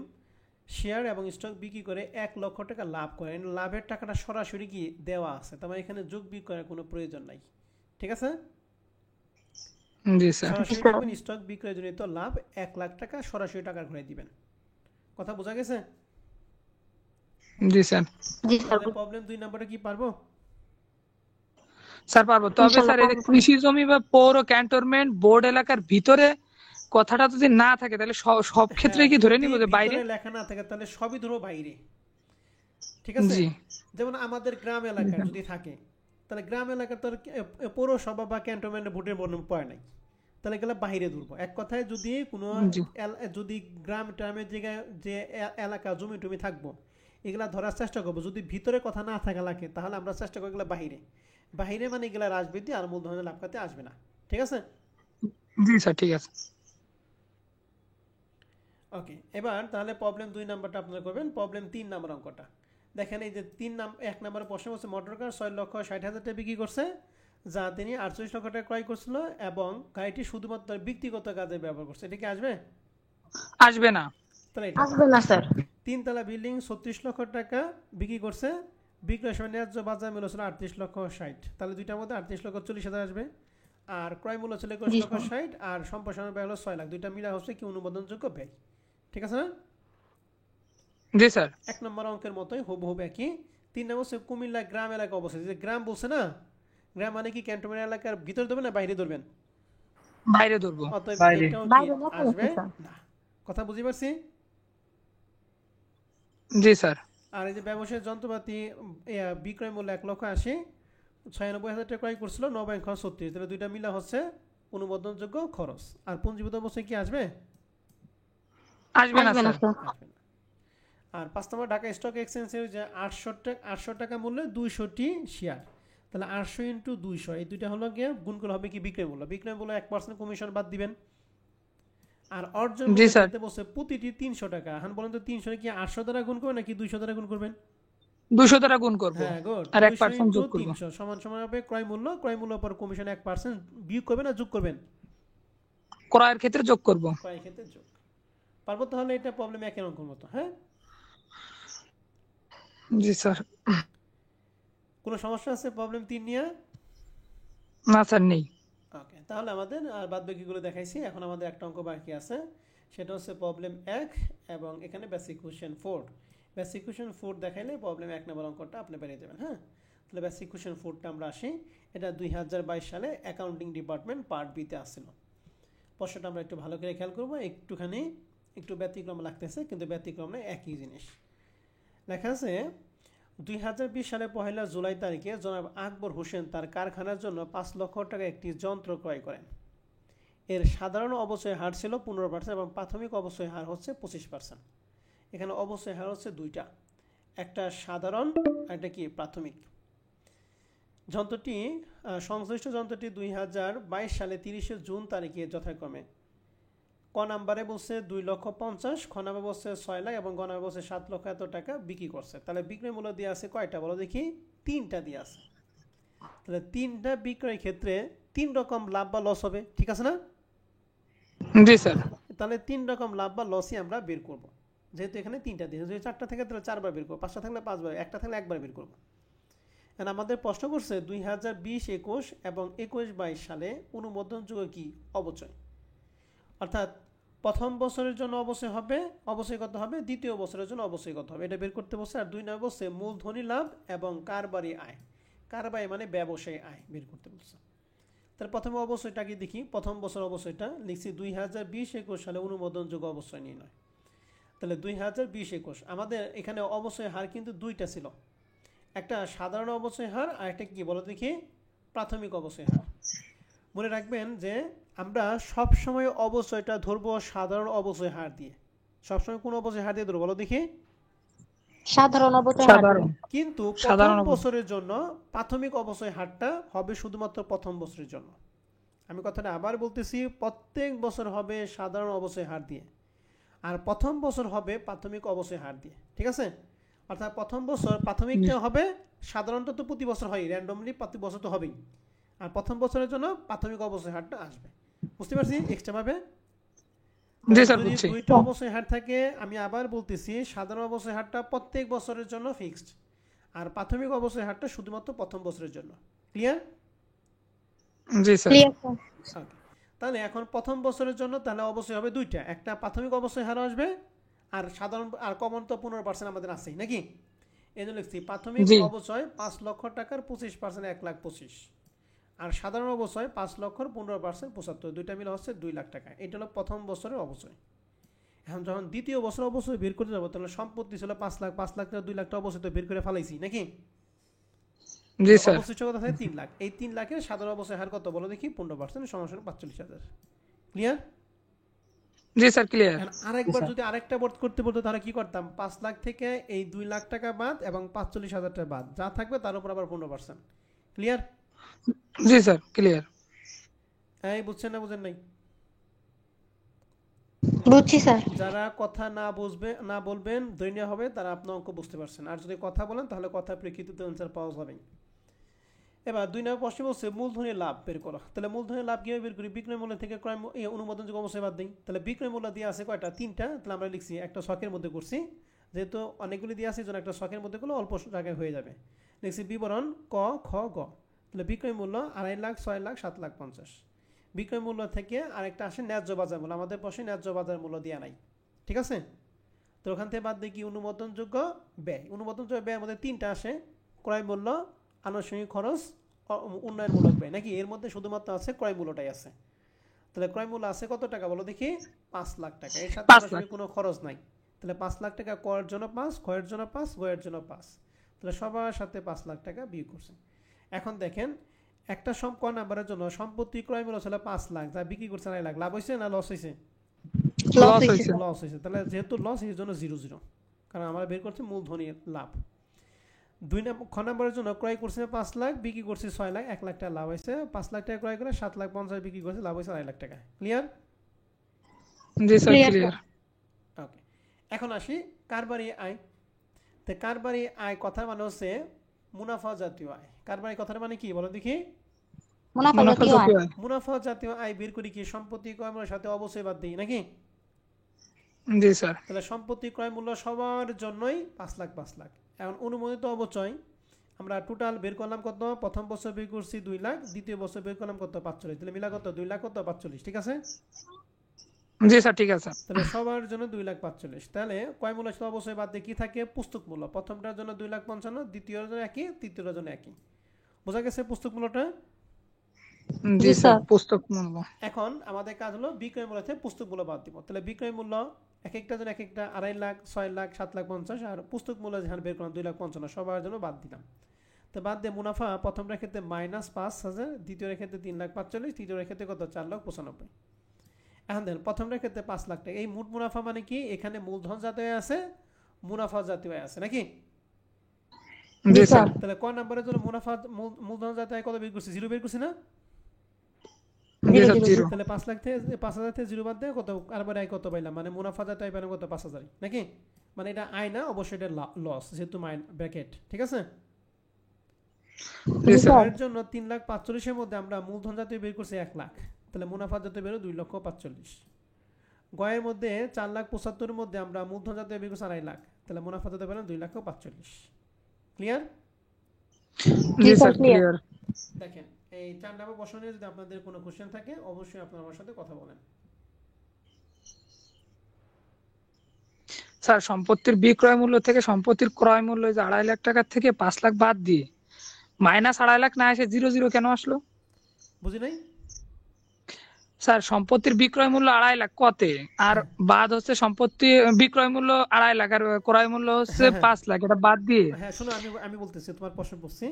শেয়ার এবং স্টক বিক্রি করে 1 লক্ষ টাকা লাভ করেন। লাভের টাকাটা সরাসরি কি দেওয়া আছে, তার মানে এখানে যোগ বিয়োগ করার কোনো প্রয়োজন নাই। ঠিক আছে? জি স্যার। সরাসরি দেখবেন স্টক বিক্রয় জনিত লাভ 1 লাখ টাকা সরাসরি টাকা ঘুরে দিবেন। কথা বোঝা গেছে? জি স্যার। জি স্যার। তাহলে প্রবলেম 2 নম্বরে কি পারবো? স্যার পারবো। তবে স্যার এই যে কৃষি জমি বা পৌর ক্যান্টনমেন্ট বোর্ড এলাকার ভিতরে কথাটা যদি না থাকে তাহলে সব ক্ষেত্রে কি ধরে নিব যে বাইরে? ভিতরে লেখা না থাকে তাহলে সবই ধরো বাইরে। ঠিক আছে? জি যেমন আমাদের গ্রাম এলাকায় যদি থাকে তাহলে গ্রাম এলাকার তো পৌরসভা বা ক্যান্টনমেন্টে ভোটের বর্ণন পায় নাই, তাহলে গেলে বাইরে ধরবো। এক কথায় যদি কোনো জি যদি গ্রাম ট্রামের জায়গায় যে এলাকা জমি টমি থাকবো এগুলা ধরার চেষ্টা করবো। যদি ভিতরে কথা না থাকা লাগে তাহলে আমরা চেষ্টা করবো এগুলা বাহিরে মানে এগুলা হ্রাসবৃদ্ধি আর মূলধনের লাভ খাতে আসবে না। ঠিক আছে? জি স্যার ঠিক আছে। ওকে, এবার তাহলে প্রবলেম 2 নাম্বারটা আপনারা করবেন। প্রবলেম 3 নাম্বার অঙ্কটা দেখেন। এই যে 1 নম্বরের প্রশ্ন হচ্ছে মোটর কার 6,60,000 টাকা বিক্রি করছে যা তিনি 48 লক্ষ টাকা ক্রয় করছিল এবং গাড়িটি শুধুমাত্র ব্যক্তিগত কাজে ব্যবহার করছে। এটা কি আসবে? আসবে না। তাহলে আসবে না স্যার। 3 তলা বিল্ডিং 36 লক্ষ টাকা বিক্রি করছে, বিক্রয় সময় ন্যায্য বাজার মূল্য ছিল 38,60,000। তাহলে দুইটার মধ্যে 38,40,000 আসবে। আর ক্রয় মূল্য ছিল 21,60,000 আর সম্প্রসারণ ব্যয় হলো 6 লাখ। দুইটা মিলা হচ্ছে কি অনুমোদনযোগ্য ব্যয়। ঠিক আছে না? জি স্যার। 1 নম্বর অঙ্কের মতোই হুবহু একই। 3 নম্বর হচ্ছে কুমিল্লা গ্রাম এলাকা অবস্থিত। যে গ্রাম বলছে না, গ্রাম মানে কি ক্যান্টনমেন্ট এলাকার ভিতরে ধরবেন না বাইরে ধরবেন? বাইরে ধরবো। অতএব বাইরে। এটাও কি বাইরে না তো আসবে স্যার। না। কথা বুঝতে পারছি? জি স্যার। আর এই যে ব্যবসায়িক যন্ত্রপাতি বিক্রয় মূল্য 1,80,000, 96,000 টাকা ক্রয় করছিল, নবায়ন খরচ 36। তাহলে দুইটা মিলা হচ্ছে অনুমোদনযোগ্য খরচ। আর পুঞ্জীভূত অবস্থায় কি আসবে? আসবে না আসবে না স্যার। স্যার। আসবে না। আর 5 নম্বর ঢাকা স্টক এক্সচেঞ্জের যে 800 টাকা মূল্যে 200টি শেয়ার, তাহলে 800 ইন্টু 200 এই দুইটা হলো গিয়ে গুণ করে হবে কি বিক্রয় মূল্য। বিক্রয় মূল্য 1% কমিশন বাদ দিবেন। আর অর্জন জি মূল্যের স্যার, ক্ষেত্রে বলছে প্রতিটি 300 টাকা। এখন বলেন তো 300 কি 800 দ্বারা গুণ করবেন নাকি 200 দ্বারা গুণ করবেন? 200 দ্বারা গুণ করব হ্যাঁ গুড। আর 200 1% ইন্টু যোগ করব। 300 সমান সমান হবে ক্রয় মূল্য। ক্রয় মূল্য পর কমিশন 1% বিয়োগ করবেন না যোগ করবেন? ক্রয়ের ক্ষেত্রে যোগ করব। ক্রয়ের ক্ষেত্রে যোগ। পারবো তাহলে? এটা প্রবলেম একের অঙ্কের মতো। হ্যাঁ, জি স্যার। কোনো সমস্যা আছে প্রবলেম 3 নিয়ে? না স্যার, নেই। ওকে, তাহলে আমাদের আর বাদ বাকিগুলো দেখাইছি। এখন আমাদের একটা অঙ্ক বাকি আছে, সেটা হচ্ছে প্রবলেম 1 এবং এখানে বেসিক কোশ্চেন 4। বেসিক কোশ্চেন 4 দেখাইলে প্রবলেম 1 নম্বর অঙ্কটা আপনি পেরে যাবেন। হ্যাঁ, তাহলে বেসিক কোশ্চেন 4টা আমরা আসি। এটা 2022 সালে অ্যাকাউন্টিং ডিপার্টমেন্ট পার্ট বিতে আসছিল। প্রশ্নটা আমরা একটু ভালো করে খেয়াল করবো। একটু ব্যতিক্রম লাগতেছে, কিন্তু ব্যতিক্রম নয়, একই জিনিস। লেখা আছে 2020 সালে 1 জুলাই তারিখে জনাব আকবর হোসেন তার কারখানার জন্য 5 লক্ষ টাকা একটি যন্ত্র ক্রয় করেন। এর সাধারণ অবশ্যই হার ছিল 15% এবং প্রাথমিক অবশ্যই হার হচ্ছে 25%। এখানে অবশ্যই হার হচ্ছে দুইটা, একটা সাধারণ আর একটা কি প্রাথমিক। যন্ত্রটি সংশ্লিষ্ট যন্ত্রটি 2022 সালে 30 জুন তারিখে যথাক্রমে ক নাম্বারে বলছে 2,50,000, খ নাম্বারে বলছে 6 লাখ এবং গ নাম্বারে বলছে 7 লক্ষ এত টাকা বিক্রি করছে। তাহলে বিক্রয় মূল্য দিয়ে আছে কয়টা বলো দেখি? 3টা দিয়ে আছে। তাহলে 3টা বিক্রয়ের ক্ষেত্রে 3 রকম লাভ বা লস হবে, ঠিক আছে না? জি স্যার। তাহলে 3 রকম লাভ বা লসই আমরা বের করব। যেহেতু এখানে 3টা দিয়ে, যদি 4টা থাকে তাহলে 4বার বের করব, 5টা থাকলে 5বার, একটা থাকলে একবার বের করব। আর আমাদের প্রশ্ন করছে 2020-21 এবং 21-22 সালে অনুমোদনযোগ্য কি অবচয়, অর্থাৎ প্রথম বছরের জন্য অবশ্যই হবে, অবশ্যই কত হবে, দ্বিতীয় বছরের জন্য অবশ্যই কত হবে, এটা বের করতে বলছে। আর 2 নম্বর বলছে মূলধনী লাভ এবং কারবারি আয়, কারবারি মানে ব্যবসায়ী আয় বের করতে বলছে। তাহলে প্রথমে অবশ্যইটা কি দেখি। প্রথম বছর অবশ্যইটা লিখছি 2020-21 সালে অনুমোদনযোগ্য অবশ্যই নির্ণয়। তাহলে 2020-21 আমাদের এখানে অবশ্যই হার কিন্তু দুইটা ছিল, একটা সাধারণ অবশ্যই হার আর একটা কি বলো দেখি প্রাথমিক অবশ্যই হার। মনে রাখবেন যে আমরা সব সময় অবশ্যইটা ধরবো সাধারণ অবশ্যই হার দিয়ে। সবসময় কোন অবশ্যই হার দিয়ে ধরবো বলো দেখি? সাধারণ অবচয় হার। সাধারণ। কিন্তু প্রথম সাধারণ বছরের জন্য প্রাথমিক অবশ্যই হারটা হবে শুধুমাত্র প্রথম বছরের জন্য। আমি কথাটা আবার বলতেছি, প্রত্যেক বছর হবে সাধারণ অবশ্যই হার দিয়ে, আর প্রথম বছর হবে প্রাথমিক অবশ্যই হার দিয়ে, ঠিক আছে? অর্থাৎ প্রথম বছর প্রাথমিকটা হবে, সাধারণত তো প্রতি বছর হয়, র্যান্ডমলি প্রতি বছর তো হবেই, আর প্রথম বছরের জন্য প্রাথমিক অবশ্যই হারটা আসবে। বুঝতে পারছি এক্সট্রা ভাবে? জি স্যার, যদি বুঝছি। দুইটা অবশ্যই হার থাকে, আমি আবার বলতেছি, সাধারণ অবশ্যই হারটা প্রত্যেক বছরের জন্য ফিক্সড, আর প্রাথমিক অবশ্যই হারটা শুধুমাত্র প্রথম বছরের জন্য। ক্লিয়ার? জি স্যার। Clear sir. ওকে, তাহলে এখন প্রথম বছরের জন্য তাহলে অবশ্যই হবে দুইটা, একটা প্রাথমিক অবশ্যই হার আসবে আর সাধারণ, আর কমন তো 15% আমাদের আছেই নাকি? এই জন্য লিখছি প্রাথমিক জি। অবশ্যই 5 লক্ষ টাকার 25% 1,25,000, আর সাধারণ অবশ্যই 5 লক্ষর 15% 75, দুইটা মিলে হচ্ছে 2 লাখ টাকা। এটা হলো প্রথম বছরের অবশ্যই। এখন যখন দ্বিতীয় বছর অবশ্যই বের করতে যাবো, তাহলে সম্পত্তি ছিল 5 লাখ, 5 লাখ থেকে 2 লাখ টাকা অবশ্যই তো বের করে ফেলাইছি নাকি? জি স্যার। অবশ্যই কত থাকে 3 লাখ। এই 3 লাখের সাধারণ অবশ্যই হার কত বলো দেখি? 15%, সমান 45,000। ক্লিয়ার? জি স্যার, ক্লিয়ার। আরেকবার যদি আরেকটা বোর্ড করতে বলতো তাহলে কি করতাম? 5 লাখ থেকে এই 2 লাখ টাকা বাদ এবং 45,000 টাকা বাদ, যা থাকবে তার উপর আবার 15%। ক্লিয়ার? জি স্যার, ক্লিয়ার। এই বুঝছেন না বুঝেন নাই? বুঝছি স্যার। যারা কথা না বলবেন দৈনিক হবে, তারা আপনার অঙ্ক বুঝতে পারছেন। আর যদি কথা বলেন তাহলে কথা প্রেক্ষিতে অ্যান্সার পাওয়া যাবে। এবার 2 নম্বর প্রশ্ন বলছে মূলধনী লাভ বের করো। তাহলে মূলধনী লাভ কিভাবে বের করি? বিক্রয় মূল্য থেকে ক্রয় অনুমোদনযোগ্য অবশ্যই বাদ দিই। তাহলে বিক্রয় মূল্য দিয়ে আছে কয়টা? 3টা। তাহলে আমরা লিখছি একটা ছকের মধ্যে করছি, যেহেতু অনেকগুলি দিয়ে আছে জন্য একটা ছকের মধ্যে করলে অল্প জায়গায় হয়ে যাবে। লিখছি বিবরণ ক খ গ। তাহলে বিক্রয় মূল্য 2.5 লাখ, 6 লাখ, 7,50,000। বিক্রয় মূল্য থেকে আরেকটা আসে ন্যায্য বাজার মূল্য। আমাদের প্রশ্নে ন্যায্য বাজার মূল্য দেওয়া নাই, ঠিক আছে? তো ওখান থেকে বাদ দিয়ে কি অনুমোদনযোগ্য ব্যয়। অনুমোদনযোগ্য ব্যয়ের মধ্যে 3টা আসে, ক্রয় মূল্য, আনুষঙ্গিক খরচ, উন্নয়নমূলক ব্যয় নাকি? এর মধ্যে শুধুমাত্র আছে ক্রয় মূল্যটাই আছে। তাহলে ক্রয় মূল্য আছে কত টাকা বলো দেখি? 5 লাখ টাকা। এর সাথে আনুষঙ্গিক কোনো খরচ নাই। তাহলে 5 লাখ টাকা কয়ের জন্য 5, ক্ষয়ের জন্য 5, গয়ের জন্য 5। তাহলে সবার সাথে 5 লাখ টাকা বিয়োগ করছে। এখন দেখেন একটা ক নাম্বারের জন্য সম্পত্তি ক্রয় মূল্য ছিল 5 লাখ, যা বিক্রি করছে 2.5 লাখ, লাভ হয়েছে না লস হয়েছে? লস লস হয়েছে হয়েছে। স্যার। লস হয়েছে, তাহলে যেহেতু লস এই জন্য 0 0, কারণ আমরা বের করছি মূলধনী লাভ। 2 নম্বর খ নম্বরের জন্য ক্রয় করছে 5 লাখ, বিক্রি করছে 6 লাখ, 1 লাখ টাকা লাভ হয়েছে। 5 লাখ টাকা ক্রয় করে 7 লাখ 50 বিক্রি করছে, লাভ হয়েছে 2.5 লাখ টাকা। ক্লিয়ার? জি স্যার ক্লিয়ার ক্লিয়ার। স্যার। ওকে, এখন আসি কারবারি আয়। তো কারবারি আয় কথা মানে হচ্ছে মুনাফা জাতীয় আয়। কারবারি কথার মানে কি বলো দেখি? মুনাফা মুনাফা জাতীয় আয়। জাতীয় আয়। মুনাফা জাতীয় আয় বের করি কি সম্পত্তি ক্রয় মূল্যের সাথে অবশ্যই বাদ দিই নাকি? জি স্যার। তাহলে সম্পত্তি ক্রয় মূল্য সবার জন্যই 5 লাখ 5 লাখ। এখন অনুমোদিত অবচয় আমরা টোটাল বের করলাম কত? প্রথম বছর বের করছি 2 লাখ, দ্বিতীয় বছর বের করলাম কত? 45। তাহলে মিলা কত? 2 লাখ কত? 45। ঠিক আছে? জি স্যার ঠিক আছে। তাহলে সবার জন্য 2 লাখ 45। তাহলে ক্রয় মূল্য সাথে অবশ্যই বাদ দিয়ে কি থাকে? পুস্তক মূল্য। প্রথমটার জন্য 2 লাখ 55, দ্বিতীয়টার জন্য একই, তৃতীয়টার জন্য একই। বোঝা গেছে পুস্তক মূল্যটা? জি জি স্যার স্যার। পুস্তক মূল্য। এখন আমাদের কাজ হলো বিক্রয় মূল্য থেকে পুস্তক মূল্য বাদ দিব। তাহলে বিক্রয় মূল্য এক একটা জন এক একটা 2.5 লাখ, 6 লাখ, 7 লাখ 50, আর পুস্তক মূল্য যেখানে বের করলাম 2 লাখ 55, সবার জন্য বাদ দিলাম। তো বাদ দিয়ে মুনাফা প্রথমটার ক্ষেত্রে -5,000, দ্বিতীয় ক্ষেত্রে 3 লাখ 45, তৃতীয় ক্ষেত্রে কত? 4 লাখ 95। এখন দেখেন প্রথমটার ক্ষেত্রে 5 লাখ টাকা। এই মোট মুনাফা মানে কি? এখানে মূলধন জাতীয় আছে, মুনাফা জাতীয় আছে নাকি? জি স্যার। তাহলে ক নম্বরের জন্য মুনাফা মূলধন জাতীয় কত বের করছি? 0 বের করছি না? জি 0 স্যার 0 জিরো। তাহলে 5 লাখ থেকে 5,000 থেকে 0 বাদ দিয়ে কত? আরবার আয় কত পাইলাম? মানে মুনাফা জাতীয় আয় পাইলাম কত? 5,000 নাকি? মানে এটা আয় না, অবশ্যই এটা লস, যেহেতু মাইন ব্র্যাকেট। ঠিক আছে? জি জি স্যার। স্যার। এর জন্য 3 লাখ 45 এর মধ্যে আমরা মূলধন জাতীয় বের করছি 1 লাখ, তাহলে মুনাফা জাতীয় বেরো 2 লক্ষ 45। গয়ের মধ্যে 4 লাখ 75 এর মধ্যে আমরা মূলধন জাতীয় বের করছি 2.5 লাখ, তাহলে মুনাফা জাতীয় বেরো 2 লক্ষ 45। ক্লিয়ার? জি জি স্যার স্যার ক্লিয়ার। ক্লিয়ার। দেখেন এই 4 নম্বর প্রশ্ন নিয়ে যদি আপনাদের কোনো কোশ্চেন থাকে অবশ্যই আপনারা আমার সাথে কথা বলেন। স্যার সম্পত্তির বিক্রয় মূল্য থেকে সম্পত্তির ক্রয় মূল্য যে 2.5 লাখ টাকা থেকে 5 লাখ বাদ দিয়ে -2.5 লাখ না এসে 0 0 কেন আসলো? বুঝি নাই? স্যার সম্পত্তির বিক্রয় মূল্য 2.5 লাখ কতে, আর বাদ হচ্ছে সম্পত্তি বিক্রয় মূল্য 2.5 লাখ আর ক্রয় মূল্য হচ্ছে হ্যাঁ হ্যাঁ 5 লাখ, এটা বাদ দিয়ে। হ্যাঁ, শোনো আমি আমি বলতেছি, তোমার প্রশ্ন পড়ছি।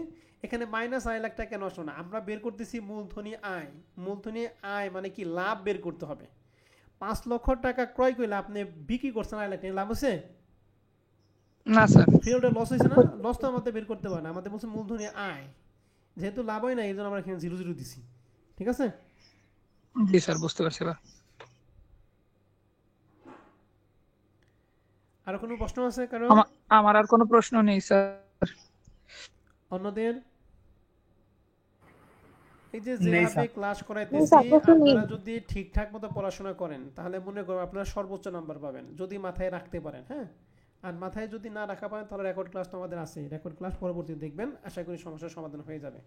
এখানে -2.5 লাখ টাকা কেন আসলো না? আমরা বের করতেছি মূলধনী আয়। মূলধনী আয় মানে কি? লাভ বের করতে হবে। 5 লক্ষ টাকা ক্রয় করলে আপনি বিক্রি করছেন 2.5 লাখ টাকা, লাভ হচ্ছে? না স্যার। ফিরোটা লস হয়েছে না? লস তো আমাদের বের করতে পারে না, আমাদের বলছে মূলধনী আয়। যেহেতু লাভ হয় না এই জন্য আমরা এখানে 0 0 দিছি। ঠিক আছে? জি স্যার বুঝতে পারছি এবার। আর কোনো প্রশ্ন আছে কারো? আমার আর কোনো প্রশ্ন নেই স্যার। অন্যদের? এই যে নেই যেভাবে স্যার। ক্লাস জি করাইতেছি স্যার প্রশ্ন নেই। আপনারা যদি ঠিকঠাক মতো পড়াশোনা করেন তাহলে মনে করুন আপনারা সর্বোচ্চ নাম্বার পাবেন, যদি মাথায় রাখতে পারেন। হ্যাঁ, আর মাথায় যদি না রাখা পারেন তাহলে রেকর্ড ক্লাস তো আমাদের আছে, রেকর্ড ক্লাস পরবর্তীতে দেখবেন, আশা করি সমস্যার সমাধান হয়ে যাবে।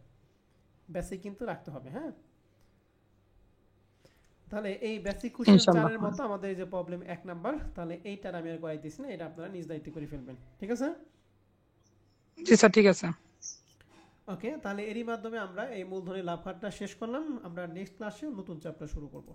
বেসিক কিন্তু রাখতে হবে। হ্যাঁ, তাহলে এই বেসিক কোশ্চেন ইনশাআল্লাহ। 4 এর মতো আমাদের এই যে প্রবলেম 1 নাম্বার, তাহলে এইটার আমি আর করাইতেছি না, এটা আপনারা নিজ দায়িত্বে করে ফেলবেন। ঠিক আছে? জি স্যার ঠিক আছে। ওকে, তাহলে এরই মাধ্যমে আমরা এই মূলধনী লাভ হারটা শেষ করলাম। আমরা নেক্সট ক্লাসে নতুন চ্যাপ্টার শুরু করব।